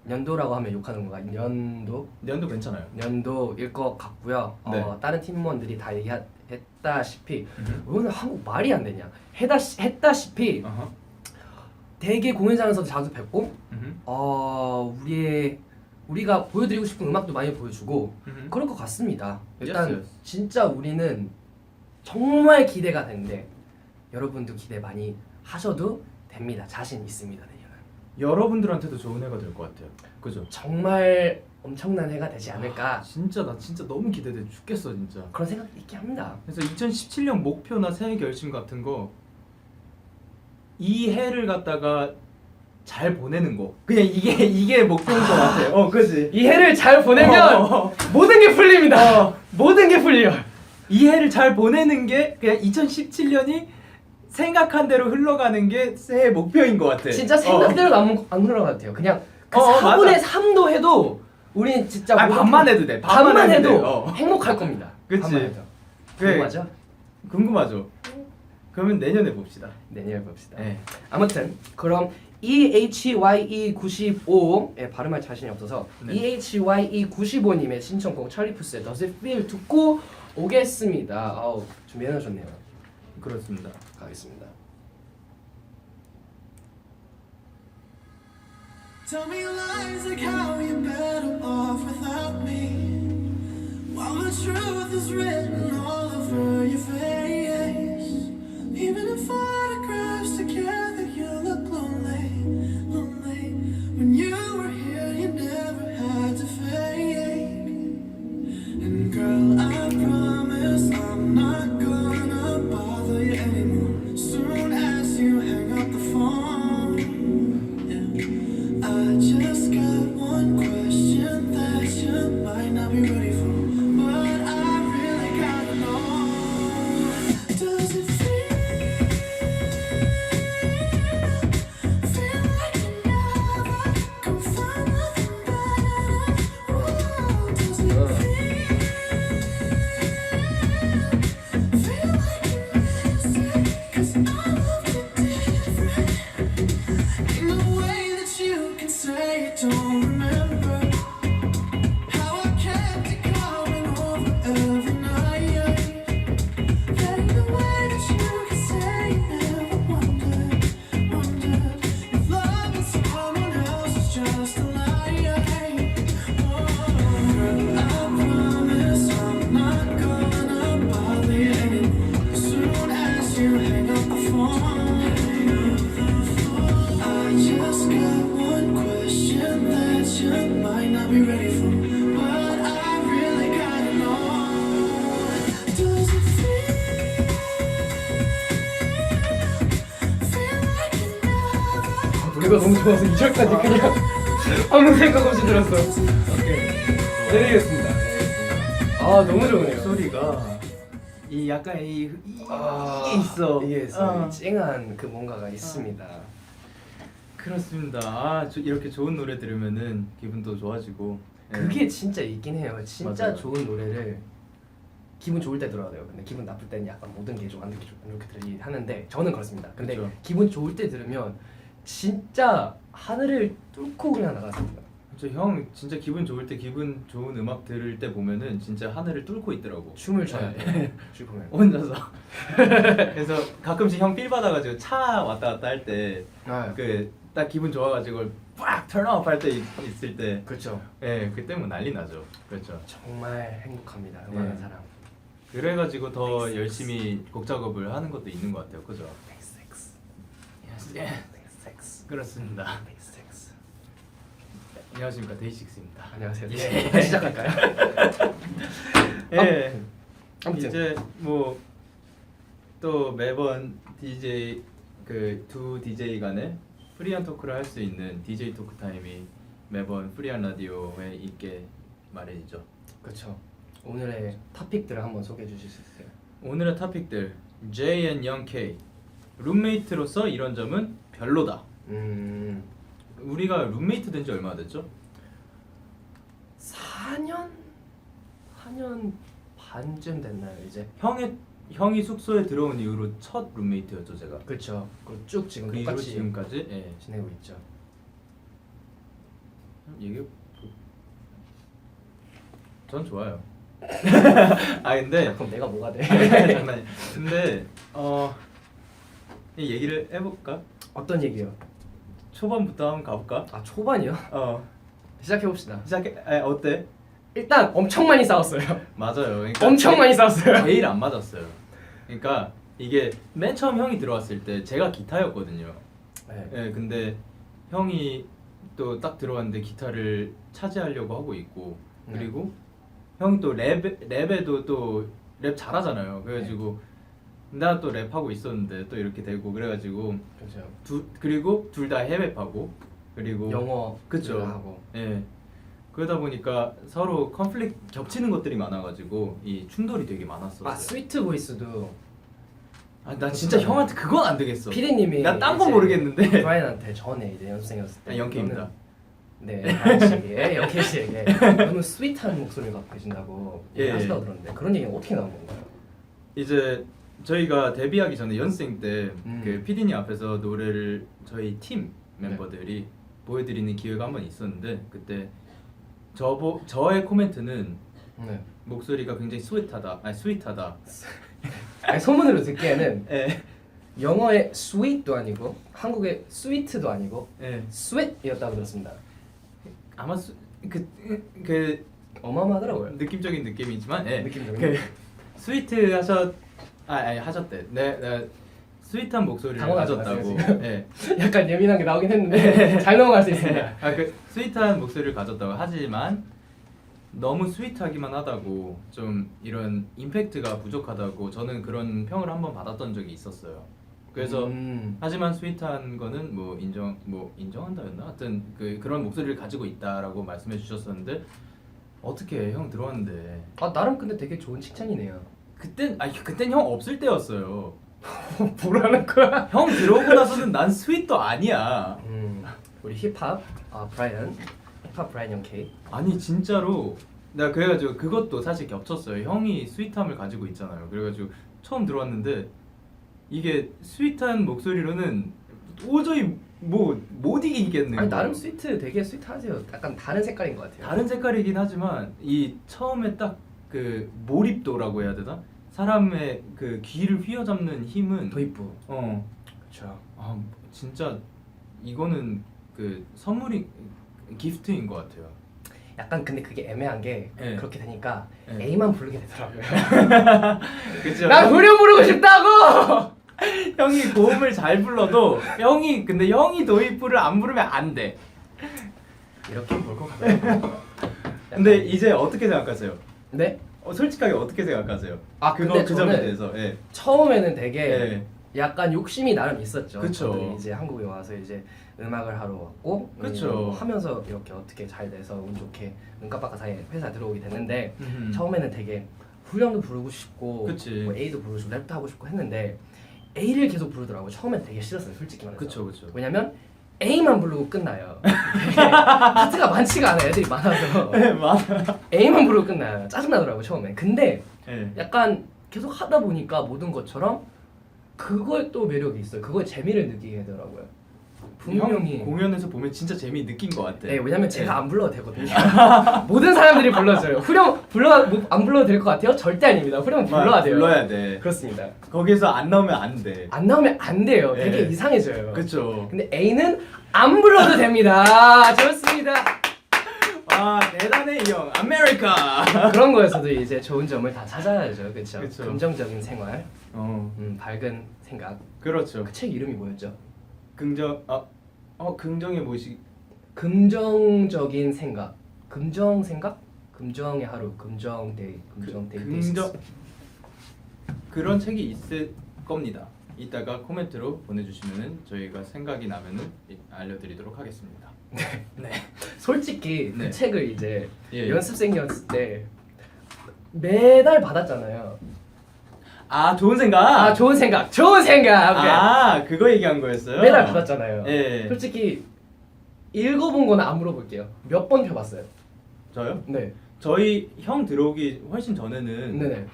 연도라고 하면 욕하는 건가? 연도 괜찮아요. 연도일 것 같고요. 네. 다른 팀원들이 다 얘기했다시피 오늘 한국 말이 안 되냐? 했다시피 되게 공연장에서도 자주 뵙고 우리가 보여드리고 싶은 음악도 많이 보여주고 그럴 것 같습니다. 일단 Yes. 진짜 우리는 정말 기대가 되는데 여러분도 기대 많이 하셔도 됩니다. 자신 있습니다. 내년은 여러분들한테도 좋은 해가 될 것 같아요. 그죠? 정말 엄청난 해가 되지 않을까 나 진짜 너무 기대돼 죽겠어 진짜. 그런 생각도 있게 합니다. 그래서 2017년 목표나 새해 결심 같은 거 이 해를 갖다가 잘 보내는 거 그냥 이게 목표인 것 같아. 그지? 이 해를 잘 보내면 모든 게 풀립니다. 모든 게 풀려. 이 해를 잘 보내는 게 그냥 2017년이 생각한 대로 흘러가는 게 새해 목표인 것 같아. 진짜 생각대로 안 흘러가도 돼요. 그냥 그 맞아. 4분의 3도 해도 우리는 진짜 반만 해도 돼. 반만 해도 돼. 행복할 겁니다. 그치. 반만 해도. 그래. 궁금하죠? 궁금하죠. 그러면 내년에 봅시다. 내년에 봅시다. 네. 아무튼 그럼 EHYE95 발음할 자신이 없어서 네. EHYE95님의 신청곡 찰리 푸스의 Does It Feel 듣고 오겠습니다. 준비해놓으셨네요. 그렇습니다. 가겠습니다. Tell me lies like how you're better off without me, while the truth is written all over your face. Even in photographs together, you look lonely, lonely. When you were here, you never had to fake. And girl, I promise I'm not gonna bother you anymore. Soon as you hang up the phone, yeah. I just got one question that you might not be ready for, but I really gotta know. Does it feel like you never could find nothing better? Whoa, does it feel like you miss it? 'Cause I loved it different. Ain't no way that you can say you don't remember how I kept it coming over every night. There ain't no way that you can say you never wondered if love with someone else is just a lie. Girl, I promise I'm not gonna bother you anymore. As soon as you hang up the phone, I just got one question that you might not be ready for, but I really gotta know. Does it feel like you never 노래가 너무 좋아서 2절까지 그냥 아무 생각 없이 들었어. 오케이. 내리겠습니다. 아 너무 좋네요. 목소리가 이 약간 이게 있어. 이게 있어요. 찡한 그 뭔가가 있습니다. 그렇습니다. 이렇게 좋은 노래 들으면은 기분도 좋아지고. 예. 그게 진짜 있긴 해요. 진짜 맞아요. 좋은 노래를 기분 좋을 때 들어야 돼요. 근데 기분 나쁠 때는 약간 모든 게 좀 안 듣기 좋고 이렇게 하는데 저는 그렇습니다. 근데 그쵸. 기분 좋을 때 들으면 진짜 하늘을 뚫고 그냥 나갔습니다. 형 진짜 기분 좋을 때 기분 좋은 음악 들을 때 보면은 진짜 하늘을 뚫고 있더라고. 춤을 춰야 네. 돼. 슈퍼맨. 혼자서. 그래서 가끔씩 형 필 받아가지고 차 왔다 갔다 할 때 그 딱 기분 좋아가지고 빡 turn off 할 때 있을 때, 그렇죠. 예, 그때 뭐 난리 나죠. 그렇죠. 정말 행복합니다. 음악하는 네. 사람. 그래가지고 더 열심히 곡 작업을 하는 것도 있는 것 같아요. 그죠? 섹스. 예. 섹스. 그렇습니다. 섹스. 안녕하십니까, 데이식스입니다. 안녕하세요. 예. 다시 시작할까요? 예. 아무튼. 이제 뭐 또 매번 DJ 그 두 DJ 간에 프리한 토크를 할 수 있는 DJ 토크 타임이 매번 프리한 라디오에 있게 마련이죠. 그렇죠. 오늘의 토픽들을 한번 소개해 주실 수 있어요? 오늘의 토픽들 J and Young K 룸메이트로서 이런 점은 별로다. 우리가 룸메이트 된 지 얼마나 됐죠? 4년 반쯤 됐나요 이제? 형이 숙소에 들어온 이후로 첫 룸메이트였죠, 제가. 그렇죠. 쭉 지금 그 이후로 똑같이 지금까지. 예. 지내고 있죠. 얘기 전 좋아요. 근데 그럼 내가 뭐가 돼? 장난이. 근데 이 얘기를 해볼까? 어떤 얘기요? 초반부터 한번 가볼까? 아 초반이요? 시작해 봅시다. 어때? 일단 엄청 많이 싸웠어요. 맞아요. 그러니까 엄청 많이 싸웠어요. 제일 안 맞았어요. 그러니까 이게 맨 처음 형이 들어왔을 때 제가 기타였거든요. 네. 예, 근데 형이 또 딱 들어왔는데 기타를 차지하려고 하고 있고, 그리고 형이 또 랩에도 또 랩 잘하잖아요. 그래가지고 나 또 랩하고 있었는데 또 이렇게 되고, 그래가지고 그렇죠. 그리고 둘 다 해외파고, 그리고 영어 그쵸. 하고. 예. 그러다 보니까 서로 컨플릭트 겹치는 것들이 많아가지고 이 충돌이 되게 많았었어요. 스위트 보이스도 나 진짜 형한테 그건 안 되겠어. 피디님이 나 딴 거 모르겠는데. 브라이언한테 전에 이제 연습생이었을 때 영케입니다. 네, 브라이언 영케 씨에게 너무 스윗한 목소리를 갖고 계신다고 하시다고 들었는데 그런 얘기는 어떻게 나온 건가요? 이제 저희가 데뷔하기 전에 연습생 때 그 음. 피디님 앞에서 노래를 저희 팀 멤버들이 보여드리는 기회가 한 번 있었는데, 그때 저의 코멘트는 네. 목소리가 굉장히 스윗하다. 아니, 소문으로 듣기에는 예. 영어의 sweet도 아니고 한국의 sweet도 아니고 예. sweet이었다고 들었습니다. 아마 그 어마어마하더라고요. 느낌적인 느낌이지만 예. 느낌적인 그 스위트 아니 하셨대. 네. 스윗한 목소리를 당황하지 가졌다고. 마세요, 지금. 예. 약간 예민한 게 나오긴 했는데 잘 넘어갈 수 있습니다. 그 스윗한 목소리를 가졌다고 하지만 너무 스윗하기만 하다고 좀 이런 임팩트가 부족하다고 저는 그런 평을 한번 받았던 적이 있었어요. 그래서 하지만 스윗한 거는 뭐 인정한다였나? 하여튼 그런 목소리를 가지고 있다라고 말씀해 주셨었는데 어떻게 형 들어왔는데 나름 근데 되게 좋은 칭찬이네요. 그땐 형 없을 때였어요. 뭐라는 거야? 형 들어오고 나서는 난 스윗도 아니야. 우리 힙합 브라이언 힙합 브라이언 형 K. 아니 진짜로 나 그래가지고 그것도 사실 겹쳤어요. 형이 스윗함을 가지고 있잖아요. 그래가지고 처음 들어왔는데 이게 스윗한 목소리로는 도저히 뭐 못 이기겠네요. 아니 나름 스위트 되게 스위트하세요. 약간 다른 색깔인 것 같아요. 다른 색깔이긴 하지만 이 처음에 딱 그 몰입도라고 해야 되나? 사람의 그 귀를 휘어잡는 힘은 도입부. 그렇죠. 아 진짜 이거는 그 선물이 기프트인 것 같아요. 약간 근데 그게 애매한 게 네. 그렇게 되니까 네. A만 부르게 되더라고요. 그렇죠. 난 후렴 부르고 싶다고. 형이 고음을 잘 불러도 근데 형이 도입부를 안 부르면 안 돼. 이렇게 볼 것 같아요. 근데 이제 어떻게 생각하세요? 네? 솔직하게 어떻게 생각하세요? 근데 그 점에 저는 대해서. 예. 처음에는 되게 예. 약간 욕심이 나름 있었죠. 그쵸. 저도 이제 한국에 와서 이제 음악을 하러 왔고 그쵸. 하면서 이렇게 어떻게 잘 돼서 운 좋게 눈깜빡한 사이에 회사 들어오게 됐는데 음흠. 처음에는 되게 후렴도 부르고 싶고 그치. 뭐 A도 부르고 싶고 랩도 하고 싶고 했는데 A를 계속 부르더라고요. 처음엔 되게 싫었어요, 솔직히 말해서. 그쵸. 왜냐면 A만 부르고 끝나요. 파트가 많지가 않아요. 애들이 많아서 맞아. A만 부르고 끝나요. 짜증나더라고요 처음엔. 근데 예. 약간 계속 하다 보니까 모든 것처럼 그거에 또 매력이 있어요. 그거에 재미를 느끼게 되더라고요. 분명히 형 공연에서 보면 진짜 재미 느낀 것 같아. 네, 왜냐면 제가 안 불러도 되거든요. 모든 사람들이 불러줘요. 후렴 안 불러도 될 것 같아요? 절대 아닙니다. 후렴 불러야 돼요. 불러야 돼. 그렇습니다. 거기서 안 나오면 안 돼. 안 나오면 안 돼요. 되게 네. 이상해져요. 그쵸. 근데 A는 안 불러도 됩니다. 좋습니다. 와 대단해 이 형. 아메리카. 그런 거에서도 이제 좋은 점을 다 찾아야죠. 그렇죠? 그쵸. 긍정적인 생활, 밝은 생각. 그렇죠. 그 책 이름이 뭐였죠? 긍정의 모식. 긍정적인 생각. 긍정 생각? 긍정의 하루. 긍정 데이. 긍정 데이. 긍정 그런 책이 있을 겁니다. 이따가 코멘트로 보내주시면은 저희가 생각이 나면은 알려드리도록 하겠습니다. 네. 솔직히 그 네. 책을 이제 예. 연습생이었을 때 매달 받았잖아요. 좋은 생각. 좋은 생각. 좋은 생각. 그거 얘기한 거였어요. 매달 받았잖아요. 예. 솔직히 읽어본 거는 안 물어볼게요. 몇 번 펴봤어요? 저요? 네. 저희 형 들어오기 훨씬 전에는 네네.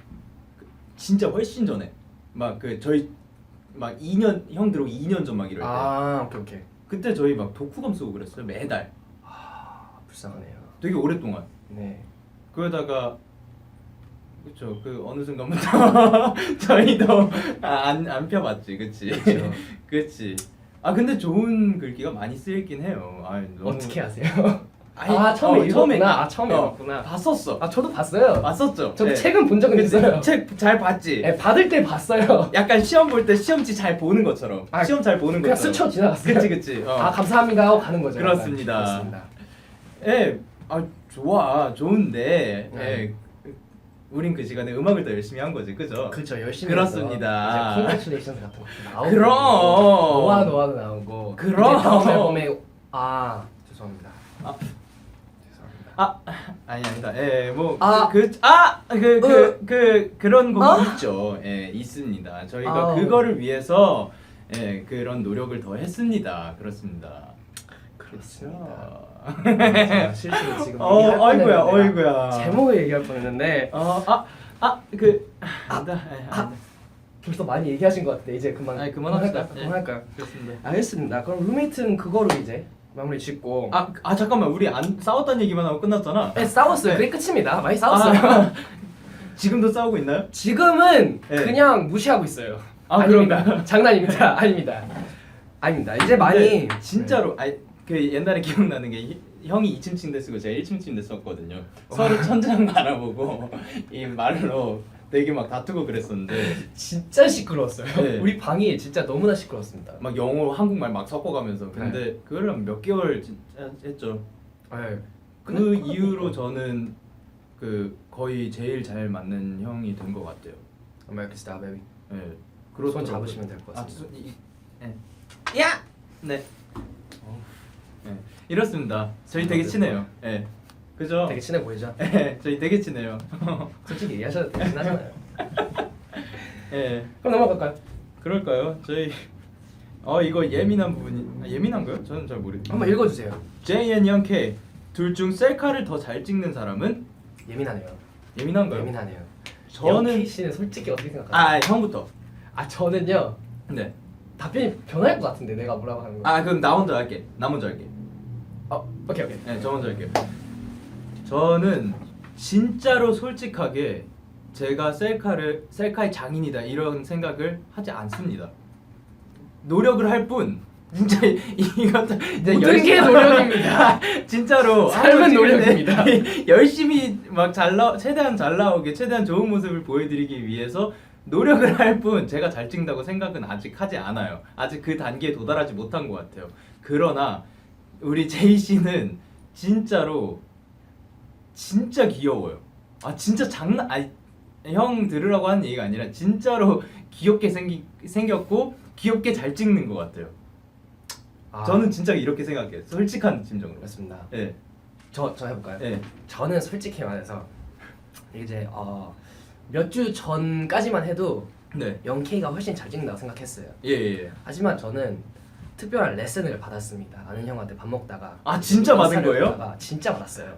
진짜 훨씬 전에 막 저희 막 2년 형 들어오기 2년 전 막 이럴 때 오케이. 그때 저희 막 독후감 쓰고 그랬어요 매달. 불쌍하네요. 되게 오랫동안. 네. 그러다가 그쵸 어느 순간부터 저희도 안 펴봤지, 그치? 그쵸. 그치. 근데 좋은 글귀가 많이 쓰이긴 해요. 너무... 어떻게 아세요? 처음에 읽었구나. 처음에 읽었구나. 봤었어. 저도 봤어요. 봤었죠. 저도 네. 책은 본 적은 있어요. 책 잘 봤지. 네, 받을 때 봤어요. 약간 시험 볼 때 시험지 잘 보는 것처럼. 시험 잘 보는 그냥 것처럼. 스쳐 지나갔어요. 그치. 감사합니다 하고 가는 거죠. 그렇습니다. 그렇습니다. 예, 좋은데, 네. 예, 우린 그 시간에 음악을 더 열심히 한 거지, 그죠? 그렇죠. 열심히 그렇습니다. 해서 이제 Congratulations 같은 것도 나오고 그럼. 노아도 나오고 그럼. 이제 다음 앨범에 죄송합니다. 아니다. 예, 뭐 그런 곡이 있죠. 예, 있습니다. 저희가 그거를 위해서 그런 노력을 더 했습니다. 그렇습니다. 그렇습니다. 제가 실수로 지금 얘기할 어이구야, 뻔했는데 어이구야. 제목을 얘기할 뻔했는데 벌써 많이 얘기하신 것 같은데 이제 그만합시다. 그만할까요? 그렇습니다. 알겠습니다. 그럼 룸메이트는 그거로 이제 마무리 짓고 잠깐만, 우리 안 싸웠다는 얘기만 하고 끝났잖아. 네, 싸웠어요. 네. 그게 끝입니다. 많이 싸웠어요. 지금도 싸우고 있나요? 지금은 네. 그냥 무시하고 있어요. 아, 아닙니다. 그런가요? 장난입니다. 아닙니다. 이제 많이 근데 진짜로 그 옛날에 기억나는 게 형이 2층 침대 쓰고 제가 1층 침대 썼거든요. 서로 천장 바라보고 이 말로 되게 막 다투고 그랬었는데 진짜 시끄러웠어요. 네. 우리 방이 진짜 너무나 시끄러웠습니다. 막 영어 한국말 막 섞어가면서 근데 그걸 한 몇 개월 진짜 했죠. 네. 그 이후로 저는 그 거의 제일 잘 맞는 형이 된 것 같아요. American Style Baby. 네. 손 잡으시면 될 것 같습니다. 네. 야! 네. 네. 이렇습니다. 저희 되게 친해요. 네. 그죠? 되게 친해 보이죠? 네, 저희 되게 친해요. 솔직히 얘기하셔도 되긴 하잖아요. 네. 그럼 넘어갈까요? 그럴까요? 저희 이거 예민한 부분이 예민한가요? 저는 잘 모르겠어요. 한번 읽어주세요. JN K 둘 중 셀카를 더 잘 찍는 사람은 예민하네요. 예민한가요? 예민하네요. 저는 K 씨는 솔직히 어떻게 생각하세요? 형부터. 저는요 네. 답변이 변할 것 같은데 내가 뭐라고 하는 거. 그럼 나 먼저 할게. 나 먼저 할게. 오케이. 네, 저 먼저 할게요. 저는 진짜로 솔직하게 제가 셀카의 장인이다 이런 생각을 하지 않습니다. 노력을 할 뿐. 진짜 이건 모든 게 노력입니다. 진짜로 삶은 한번 노력입니다. 열심히 막 최대한 잘 나오게 최대한 좋은 모습을 보여드리기 위해서 노력을 할 뿐 제가 잘 찍는다고 생각은 아직 하지 않아요. 아직 그 단계에 도달하지 못한 것 같아요. 그러나 우리 제이 씨는 진짜로 진짜 귀여워요. 진짜 형 들으라고 하는 얘기가 아니라 진짜로 귀엽게 생겼고 귀엽게 잘 찍는 것 같아요. 저는 진짜 이렇게 생각해요. 솔직한 심정으로. 맞습니다. 네. 저 해볼까요? 네. 저는 솔직히 말해서 이제 몇 주 전까지만 해도 네. 0K가 훨씬 잘 찍는다고 생각했어요. 예. 하지만 저는 특별한 레슨을 받았습니다. 아는 형한테 밥 먹다가. 진짜 받은 인사를 거예요? 받다가 진짜 받았어요.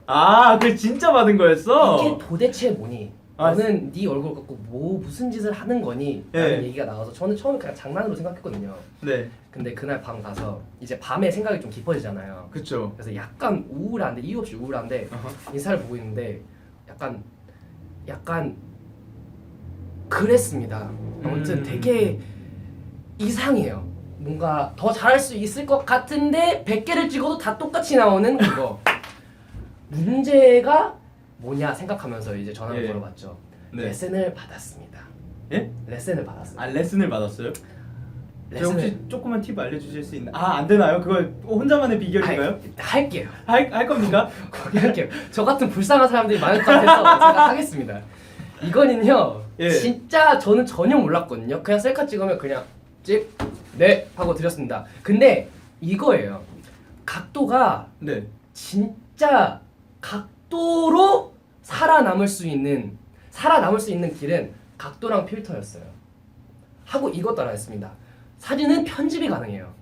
그게 진짜 받은 거였어? 이게 도대체 뭐니? 너는 네 얼굴 갖고 무슨 짓을 하는 거니? 라는 얘기가 나와서 저는 처음에 그냥 장난으로 생각했거든요. 네. 근데 그날 밤 가서 이제 밤에 생각이 좀 깊어지잖아요. 그쵸. 그래서 약간 우울한데 이유 없이 우울한데 인사를 보고 있는데 약간 그랬습니다. 아무튼 되게 이상해요. 뭔가 더 잘할 수 있을 것 같은데 100개를 찍어도 다 똑같이 나오는 그거. 문제가 뭐냐 생각하면서 이제 전화를 걸어봤죠. 네. 레슨을 받았습니다. 예? 레슨을 받았어요. 레슨을 받았어요? 레슨을 혹시 조그만 팁 알려주실 수 있나? 안 되나요? 그거 혼자만의 비결인가요? 할게요. 할 겁니까? 거기 할게요. 저 같은 불쌍한 사람들이 많을 것 같아서 제가 하겠습니다. 이거는요. 진짜 저는 전혀 몰랐거든요. 그냥 셀카 찍으면 그냥 네 하고 드렸습니다. 근데 이거예요. 각도가 네. 진짜 각도로 살아남을 수 있는 길은 각도랑 필터였어요. 하고 이것 따라 했습니다. 사진은 편집이 가능해요.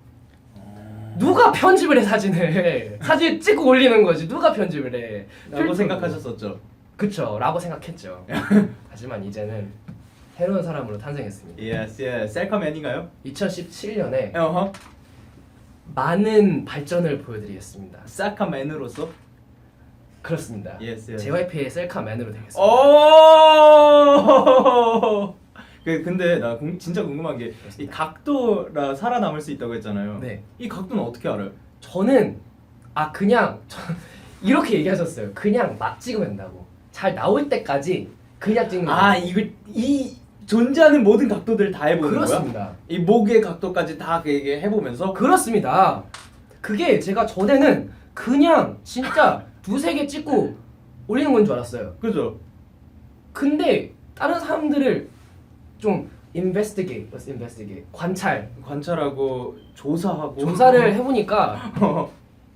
누가 편집을 해 사진을? 사진 찍고 올리는 거지. 누가 편집을 해? 라고 생각하셨었죠? 그쵸. 라고 생각했죠. 하지만 이제는 새로운 사람으로 탄생했습니다. Yes. 셀카맨인가요? 2017년에 어허. 많은 발전을 보여드리겠습니다. 셀카맨으로서? 그렇습니다. Yes. JYP의 셀카맨으로 되겠습니다. 오! 근데 나 진짜 궁금한 게 이 그렇습니다. 각도라 살아남을 수 있다고 했잖아요. 네. 이 각도는 어떻게 알아요? 저는 이렇게 얘기하셨어요. 그냥 막 찍으면 된다고. 잘 나올 때까지 그냥 찍는 거예요. 이 존재하는 모든 각도들 다 해보는 그렇습니다. 거야? 이 목의 각도까지 다 해보면서? 그렇습니다. 그게 제가 전에는 그냥 진짜 두세 개 찍고 올리는 건 줄 알았어요. 그죠? 근데 다른 사람들을 좀 investigate 관찰하고 조사하고 조사를 해보니까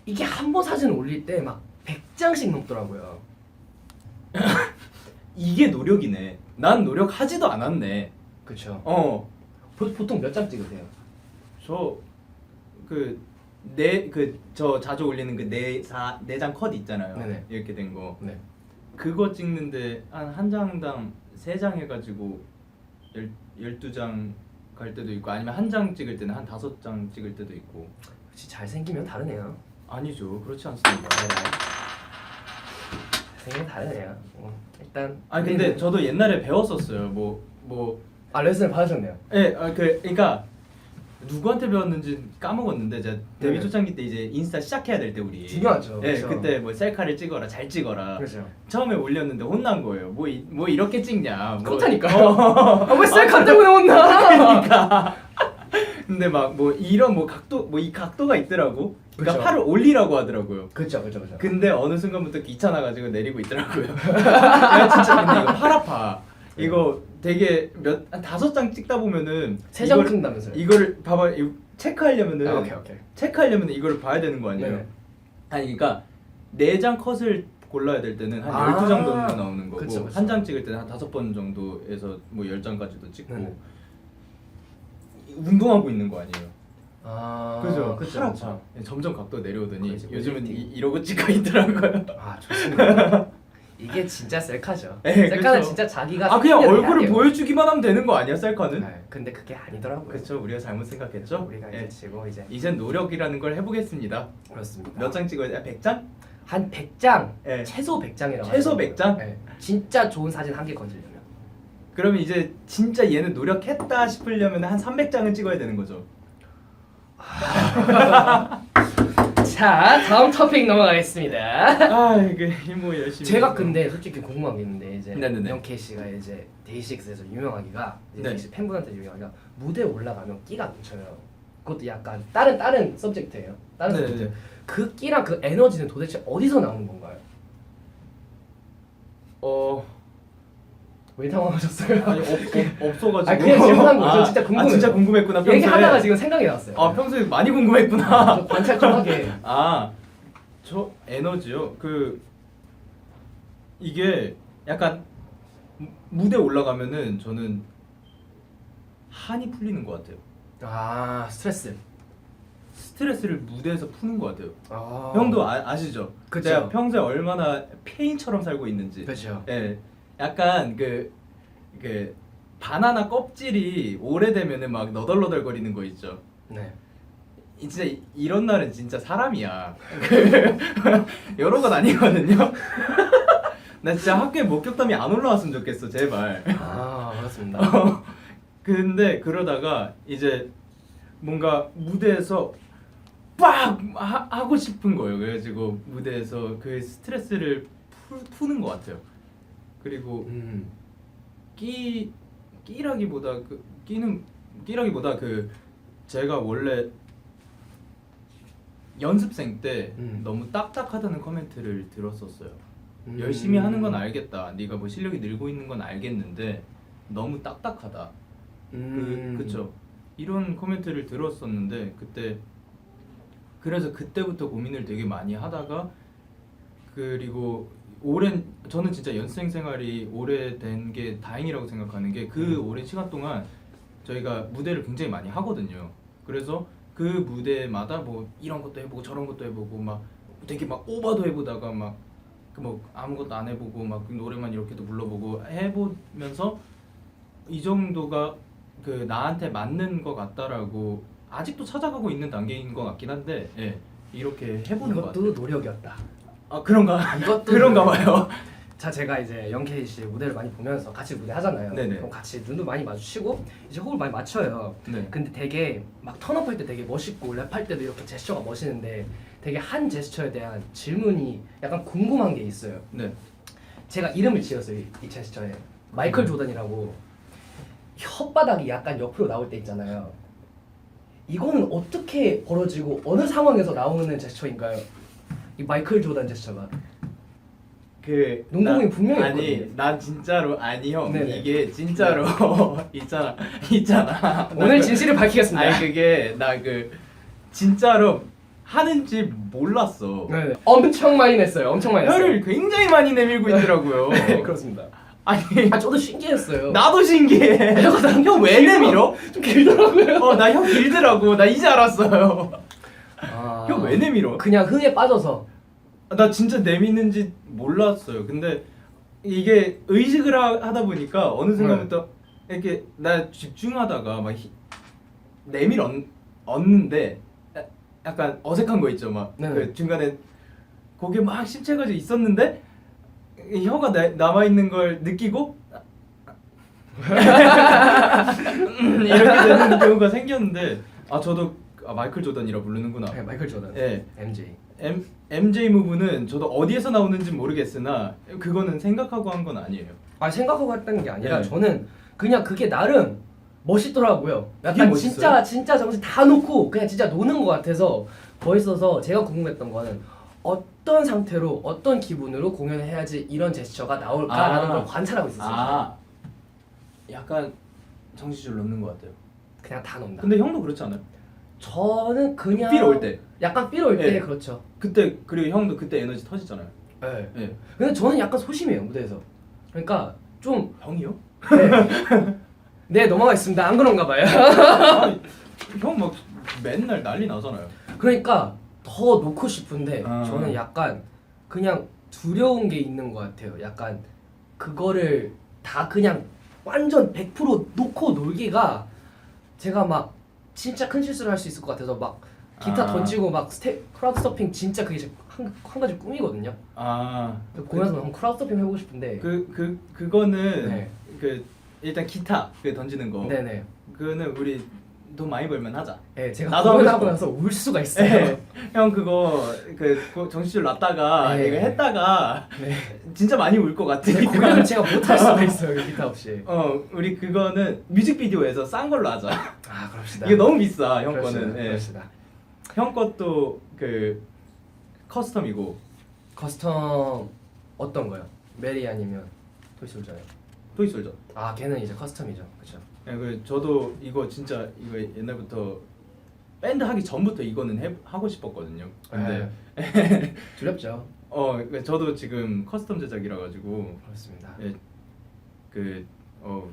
이게 한 번 사진 올릴 때 막 100장씩 넘더라고요. 이게 노력이네. 난 노력하지도 않았네. 그쵸. 보통 몇 장 찍으세요? 저 자주 올리는 그 내장 컷 있잖아요. 네네. 이렇게 된 거. 네. 그거 찍는데 한 장당 3장 해가지고 12장 갈 때도 있고 아니면 한 장 찍을 때는 한 5장 찍을 때도 있고. 혹시 잘생기면 다르네요. 아니죠. 그렇지 않습니다. 잘생기면 다르네요. 일단 근데 저도 옛날에 배웠었어요. 뭐 아 레슨을 받으셨네요. 예, 그러니까 누구한테 배웠는지 까먹었는데 제가 데뷔 네. 초창기 때 이제 인스타 시작해야 될 때 우리 중요하죠. 예, 그렇죠. 그때 뭐 셀카를 찍어라, 잘 찍어라. 그렇죠. 처음에 올렸는데 혼난 거예요. 뭐 이렇게 찍냐. 뭐. 그렇다니까요. 아, 왜 셀카 때문에 혼나? 그러니까. 근데 막 뭐 이런 뭐 각도 뭐 이 각도가 있더라고. 그러니까 그쵸. 팔을 올리라고 하더라고요. 그렇죠, 그렇죠, 그렇죠. 근데 어느 순간부터 귀찮아가지고 내리고 있더라고요. 야 진짜 근데 이거 팔 아파. 이거 되게 한 5장 찍다 보면은 세 장 찍는다면서요? 이거를 봐봐. 이거 체크하려면은 아, 오케이. 체크하려면은 이거를 봐야 되는 거 아니에요? 네. 아니 그러니까 4장 컷을 골라야 될 때는 한 아, 12장 정도 나오는 거고 그쵸, 그쵸. 한 장 찍을 때는 한 5번 정도에서 뭐 10장까지도 찍고 네네. 운동하고 있는 거 아니에요? 아, 그죠? 그쵸, 팔 그쵸. 아파. 점점 각도 내려오더니 그렇지, 요즘은 웨이팅. 이러고 찍고 있더라고요. 아 좋습니다. 이게 진짜 셀카죠. 네, 셀카는 그쵸. 진짜 자기가 아 그냥 생긴 대로 얼굴을 해야 돼요. 보여주기만 하면 되는 거 아니야 셀카는? 네, 근데 그게 아니더라고요. 그렇죠. 우리가 잘못 생각했죠. 우리가 예. 이제 지고 이제 이젠 노력이라는 걸 해보겠습니다. 그렇습니다. 몇 장 찍어야 돼? 100장? 한 100장, 예. 최소 100장이라고. 최소 100장? 네, 진짜 좋은 사진 한 개 건지려면. 그러면 이제 진짜 얘는 노력했다 싶으려면 한 300장은 찍어야 되는 거죠. 자, 다음 토픽 넘어가겠습니다. 아 이게 뭐 열심히. 제가 해서. 근데 솔직히 궁금한 게 있는데 이제 네네네. 영케이 씨가 이제 데이식스에서 유명하기가 이제 네. 데이식스 팬분한테 유명하기가 무대 에 올라가면 끼가 넘쳐요. 그것도 약간 다른 서브젝트예요. 다른 네네네. 서브젝트. 그 끼랑 그 에너지는 도대체 어디서 나오는 건가요? 왜 당황하셨어요? 아니 없어가지고. 아니, 그냥 질문한 거죠. 진짜 궁금해요. 진짜 궁금했구나. 평소에. 얘기하다가 지금 생각이 났어요. 아 평소에 많이 궁금했구나. 저 관찰 좀 하게. 저 에너지요. 이게 약간 무대 올라가면은 저는 한이 풀리는 것 같아요. 아 스트레스. 스트레스를 무대에서 푸는 것 같아요. 아. 형도 아시죠? 그쵸. 제가 평소에 얼마나 페인처럼 살고 있는지. 그렇죠. 예, 약간 그 바나나 껍질이 오래되면은 막 너덜너덜거리는 거 있죠. 네. 진짜 이런 날은 진짜 사람이야. 여러 건 아니거든요. 나 진짜 학교에 목격담이 안 올라왔으면 좋겠어, 제발. 아 그렇습니다. 근데 그러다가 이제 뭔가 무대에서 빡 하고 싶은 거예요. 그래가지고 무대에서 그 스트레스를 푸는 것 같아요. 그리고 끼라기보다 제가 원래 연습생 때 너무 딱딱하다는 코멘트를 들었었어요. 열심히 하는 건 알겠다. 네가 뭐 실력이 늘고 있는 건 알겠는데 너무 딱딱하다. 그쵸. 이런 코멘트를 들었었는데 그래서 그때부터 고민을 되게 많이 하다가 그리고 저는 진짜 연습생 생활이 오래된 게 다행이라고 생각하는 게 그 오랜 시간 동안 저희가 무대를 굉장히 많이 하거든요. 그래서 그 무대마다 뭐 이런 것도 해보고 저런 것도 해보고 막 되게 막 오버도 해보다가 막 뭐 아무것도 안 해보고 막 노래만 이렇게도 불러보고 해보면서 이 정도가 나한테 맞는 것 같다라고 아직도 찾아가고 있는 단계인 것 같긴 한데 예, 이렇게 해보는 것 같아요. 이것도 노력이었다. 아 그런가? 이것도 그런가 봐요. 자 제가 이제 영케이 씨 무대를 많이 보면서 같이 무대 하잖아요. 네네. 그럼 같이 눈도 많이 마주치고 이제 호흡을 많이 맞춰요. 네. 근데 되게 막 턴업할 때 되게 멋있고 랩할 때도 이렇게 제스처가 멋있는데 되게 한 제스처에 대한 질문이 약간 궁금한 게 있어요. 네. 제가 이름을 지었어요 이 제스처에 마이클 조던이라고. 혓바닥이 약간 옆으로 나올 때 있잖아요. 이거는 어떻게 벌어지고 어느 상황에서 나오는 제스처인가요? 이 마이클 조던 제스처가. 농구공이 분명히 아니 있거든요. 난 진짜로 아니 형 네네. 이게 진짜로 있잖아 오늘 진실을 밝히겠습니다. 아니 그게 나 진짜로 하는지 몰랐어. 네. 엄청 많이 냈어요. 엄청 많이 냈어요. 혀를 굉장히 많이 내밀고 있더라고요. 네, 그렇습니다. 아니 저도 신기했어요. 나도 신기해. 혀 왜 내밀어? 좀 길더라고요. 나 혀 길더라고. 나 이제 알았어요. 아, 혀 왜 내밀어? 그냥 흥에 빠져서. 나 진짜 내미는지 몰랐어요. 근데 이게 의식을 하다 보니까 어느 순간부터 이렇게 나 집중하다가 막 얻는데 약간 어색한 거 있죠. 막 네네. 중간에 거기에 막 심취해가지고 있었는데 이 혀가 남아 있는 걸 느끼고 그런 경우가 생겼는데 저도 마이클 조던이라 부르는구나. 네, 마이클 조던. 예. MJ. MJ 무브는 저도 어디에서 나오는지 모르겠으나 그거는 생각하고 한 건 아니에요. 생각하고 했던 게 아니라 네. 저는 그냥 그게 나름 멋있더라고요. 그게 약간 멋있어요? 진짜 정신 다 놓고 그냥 진짜 노는 것 같아서 멋있어서 제가 궁금했던 거는 어떤 상태로 어떤 기분으로 공연을 해야지 이런 제스처가 나올까라는 걸 관찰하고 있었어요. 약간 정신줄 놓는 것 같아요. 그냥 다 논다. 근데 형도 그렇지 않아요? 저는 그냥 필 올 때. 약간 필 올 때 네. 그렇죠. 그때 그리고 형도 그때 에너지 터지잖아요. 네. 예. 근데 저는 약간 소심해요 무대에서. 그러니까 좀 형이요? 네 넘어가겠습니다. 안 그런가 봐요. 형 막 맨날 난리 나잖아요. 그러니까 더 놓고 싶은데 아. 저는 약간 그냥 두려운 게 있는 것 같아요. 약간 그거를 다 그냥 완전 100% 놓고 놀기가 제가 막 진짜 큰 실수를 할 수 있을 것 같아서 막 기타 던지고 막 크라우드 서핑 진짜 그게 한 가지 꿈이거든요. 공연에서 너무 크라우드 서핑 해보고 싶은데 그거는 네. 그 일단 기타 그 던지는 거. 네네. 그거는 우리 돈 많이 벌면 하자. 네, 제가 나도 공연하고 하고 나서 울 수가 있어요. 네. 형 그거 정신줄 놨다가 네. 이거 했다가 네. 진짜 많이 울 것 같아. 네, 공연을 제가 못할 수가 있어요 기타 없이. 우리 그거는 뮤직비디오에서 싼 걸로 하자. 그럽시다. 이게 너무 비싸 형 그럽시다, 거는. 예. 그럽시다. 형 것도 그 커스텀이고. 커스텀 어떤 거요? 메리 아니면 토이솔저요? 토이솔저. 걔는 이제 커스텀이죠, 그렇죠? 저도 이거 진짜 이거 옛날부터 밴드 하기 전부터 이거는 하고 싶었거든요. 근데 두렵죠. 저도 지금 커스텀 제작이라 가지고 그렇습니다.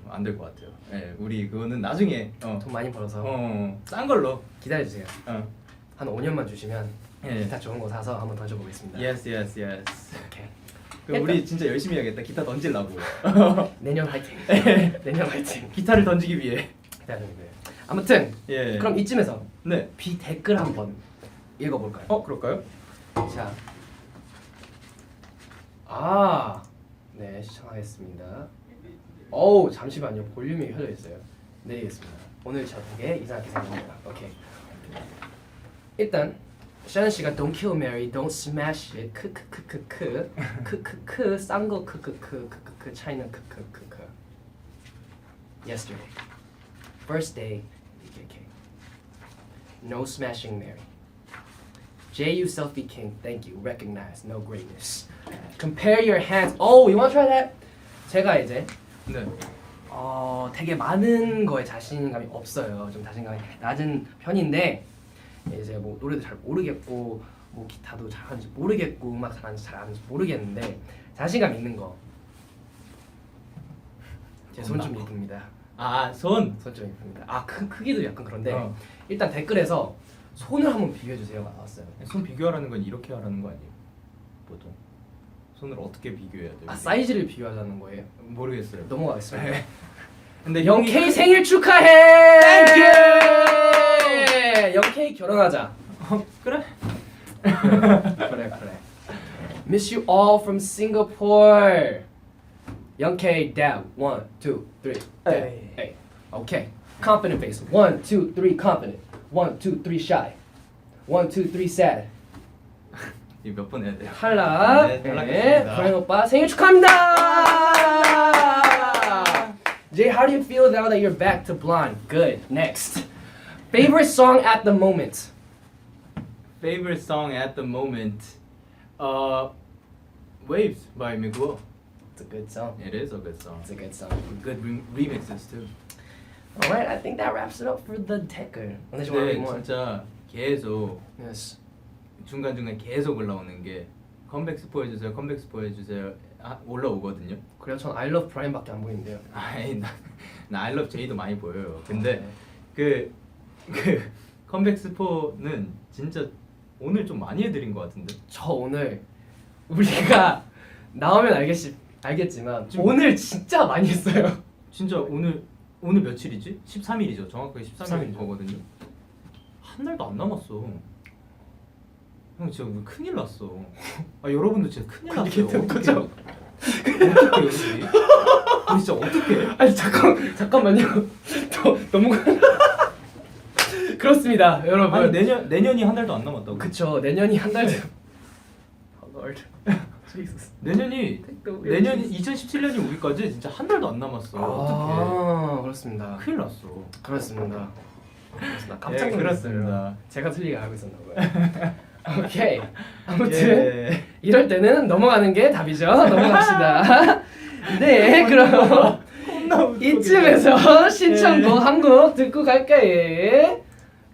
안 될 것 같아요. 우리 그거는 나중에 돈 많이 벌어서 싼 걸로. 기다려주세요. 한 5년만 주시면 기타 좋은 거 사서 한번 던져보겠습니다. Yes. 오케이. 그럼 우리 진짜 열심히 해야겠다. 기타 던지려고. 내년 화이팅. 내년 화이팅. 기타를 던지기 위해. 기다립니다. 아무튼 예. 그럼 이쯤에서 네. 댓글 한번 읽어볼까요? 그럴까요? 자, 네 시청하겠습니다. 잠시만요. 볼륨이 켜져 있어요. 내리겠습니다. 오늘 저 되게 이상하게 생깁니다. 오케이. 일단 샤는 씨가 Don't kill Mary, don't smash it. 크크크크크 싼거 크크크크크 차이는 크크크크. Yesterday, first day, BKK. No smashing Mary. J.U. Selfie King, thank you. Recognize, no greatness. Compare your hands. You wanna try that? 제가 이제 네. 되게 많은 거에 자신감이 없어요. 좀 자신감이 낮은 편인데 이제 뭐 노래도 잘 모르겠고 뭐 기타도 잘하는지 모르겠고 음악 잘하는지 모르겠는데 자신감 있는 거. 제 손 좀 이쁩니다. 손. 손 좀 이쁩니다. 크기도 약간 그런데 어. 일단 댓글에서 손을 한번 비교해 주세요가 나왔어요. 손 비교하라는 건 이렇게 하라는 거 아니에요? 보통 손을 어떻게 비교해야 돼요? 사이즈를 비교하자는 거예요. 모르겠어요. 넘어가겠습니다. 근데 영케이 생일 축하해! 땡큐! 영케이 결혼하자. 그래? 그래. Miss you all from Singapore. 영케이 dab 1, 2, 3. Hey. Okay. Confident face. 1, 2, 3 confident. 1, 2, 3 shy. 1, 2, 3 sad. 이 몇 번 해야 돼요? 탈락. 네, 탈락했습니다. 브라이언 오빠 생일 축하합니다. Jay, how do you feel now that you're back to blonde? Good. Next. Favorite song at the moment. Favorite song at the moment. Waves by Miguel. It's a good song. It is a good song. It's a good song. Good remixes too. All right, I think that wraps it up for the 댓글. Unless you want to read 근데 more. 진짜 계속 Yes. 중간중간 계속 올라오는 게 컴백 스포 해주세요. 올라오거든요. 그래요, 전 I Love Brian밖에 안 보이는데요. 나 I Love J도 많이 보여요. 근데 그 컴백 스포는 진짜 오늘 좀 많이 해드린 것 같은데. 저 오늘 우리가 나오면 알겠지만 오늘 진짜 많이 했어요. 진짜 오늘 며칠이지? 13일이죠. 정확하게 13일인 13일이죠. 거거든요. 한 달도 안 남았어. 형 진짜 우리 큰일 났어. 여러분도 진짜 큰일 났어요. 그죠? 어떡해 우리 진짜 어떡해? 아니 잠깐만요. 너무 그렇습니다, 여러분. 아니 내년이 한 달도 안 남았다고. 그쵸, 내년이 한 달. Lord. Jesus. 내년이 2017년이 오기까지 진짜 한 달도 안 남았어. 어떡해. 그렇습니다. 큰일 났어. 그렇습니다. 깜짝 예, 놀랐어요. 그렇습니다. 제가 틀리게 알고 있었나 봐요. 오케이. 아무튼 예. 이럴 때는 넘어가는 게 답이죠. 넘어갑시다. 네, 그럼 이쯤에서 신청곡 한 곡 듣고 갈까요?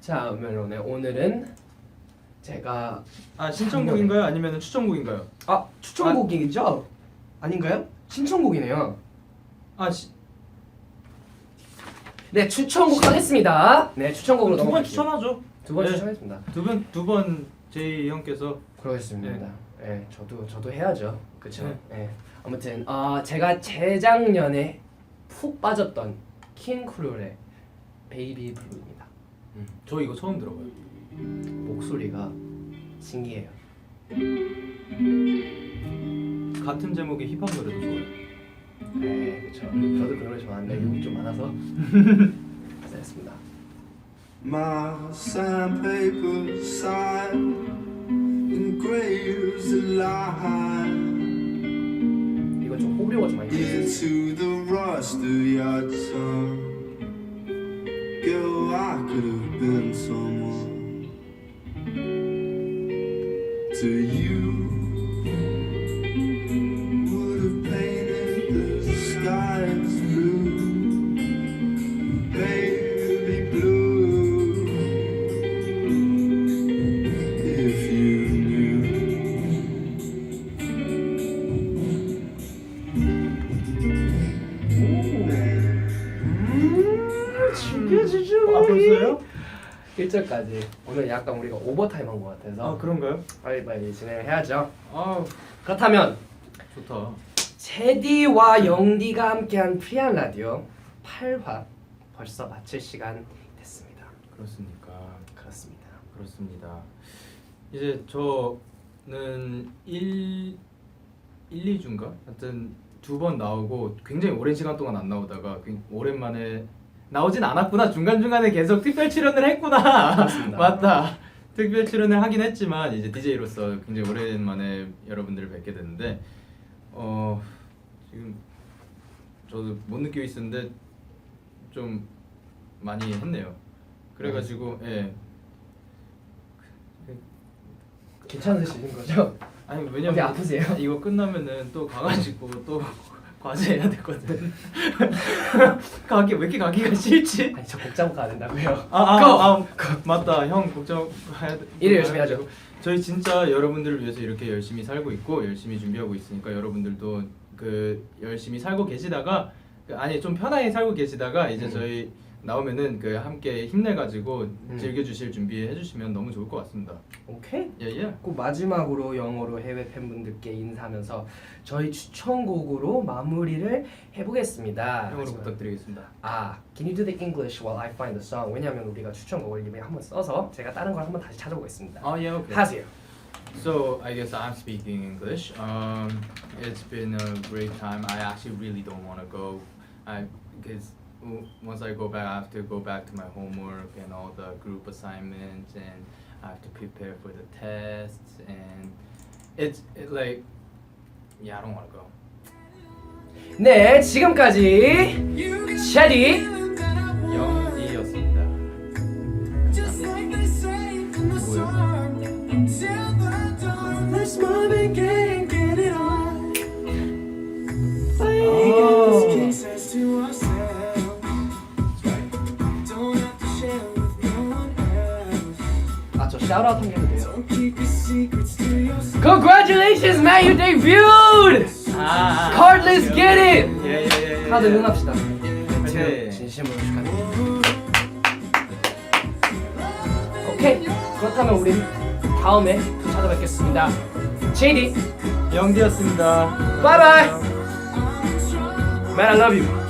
자, 멜론의 오늘은 제가 신청곡인가요? 아니면 추천곡인가요? 추천곡이죠? 아닌가요? 신청곡이네요. 네, 추천곡 하겠습니다. 네, 추천곡으로 두 번 넘어갈게요. 추천하죠. 두 번 네. 추천하겠습니다. 두 번 제이 형께서 그러겠습니다. 네, 저도 해야죠. 그렇죠. 네. 네. 아무튼 제가 재작년에 푹 빠졌던 킹크룰의 베이비 블루입니다. 저 이거 처음 들어봐요. 목소리가 신기해요. 같은 제목의 힙합 노래도 좋아요. 네, 그렇죠. 저도 그 노래 좋아하는데 욕이 좀 많아서 잘했습니다. My sandpaper sign engraves a line 이거 좀 호불호가 좀 많이 있어요. into the rust of your tongue. Girl, I could have been someone to you. Would have painted the skies blue, baby blue. If you 죽여주죠. 벌써요? 1절까지. 오늘 약간 우리가 오버타임 한 것 같아서 그런가요? 빨리 진행을 해야죠. 아 그렇다면 좋다. 제디와 영디가 함께한 프리한 라디오 8화 벌써 마칠 시간 됐습니다. 그렇습니까? 그렇습니다. 그렇습니다. 이제 저는 2주인가? 하여튼 2번 나오고 굉장히 오랜 시간 동안 안 나오다가 오랜만에 나오진 않았구나. 중간중간에 계속 특별 출연을 했구나. 그렇습니다. 맞다. 특별 출연을 하긴 했지만 이제 DJ로서 굉장히 오랜만에 여러분들을 뵙게 됐는데 지금 저도 못 느끼고 있었는데 좀 많이 했네요. 그래가지고 예. 괜찮으신 거죠? 아니 어디 왜냐면 아프세요? 이거 끝나면은 또 가가지고 또 과제해야 되거든. 가기 왜 이렇게 가기가 싫지? 아니 저 복장 가야 된다고요. 맞다. 형 걱정 해야 돼. 일을 열심히 하죠. 저희 진짜 여러분들을 위해서 이렇게 열심히 살고 있고 열심히 준비하고 있으니까 여러분들도 그 열심히 살고 계시다가 아니 좀 편하게 살고 계시다가 이제 저희 나오면은 그 함께 힘내가지고 즐겨주실 준비해주시면 너무 좋을 것 같습니다. 오케이. 예. 꼭 마지막으로 영어로 해외 팬분들께 인사하면서 저희 추천곡으로 마무리를 해보겠습니다. 형으로 부탁드리겠습니다. Can you do the English while I find the song? 왜냐하면 우리가 추천곡을 이미 한번 써서 제가 다른 걸 한번 다시 찾아보겠습니다. Yeah, okay. 하세요. So I guess I'm speaking English. It's been a great time. I actually really don't want to go. Because once I go back, I have to go back to my homework and all the group assignments, and I have to prepare for the tests, and it's like, yeah, I don't want to go. 네, 지금까지 샤디 영디였습니다. just like they say in the song, until the dawn, let's move and get it on. We got this kisses to ourselves. Don't have to share with no one else. 저 샤우트아웃 한 개 해도 돼요. Don't keep your secrets to yourself. Congratulations, man! You debuted! Cardless, get it! 예. 카드 응합시다. 네. 진심으로 축하드립니다. 오케이, 그렇다면 우린 다음에 또 찾아뵙겠습니다. JD, 영디였습니다. bye bye. Man, I love you.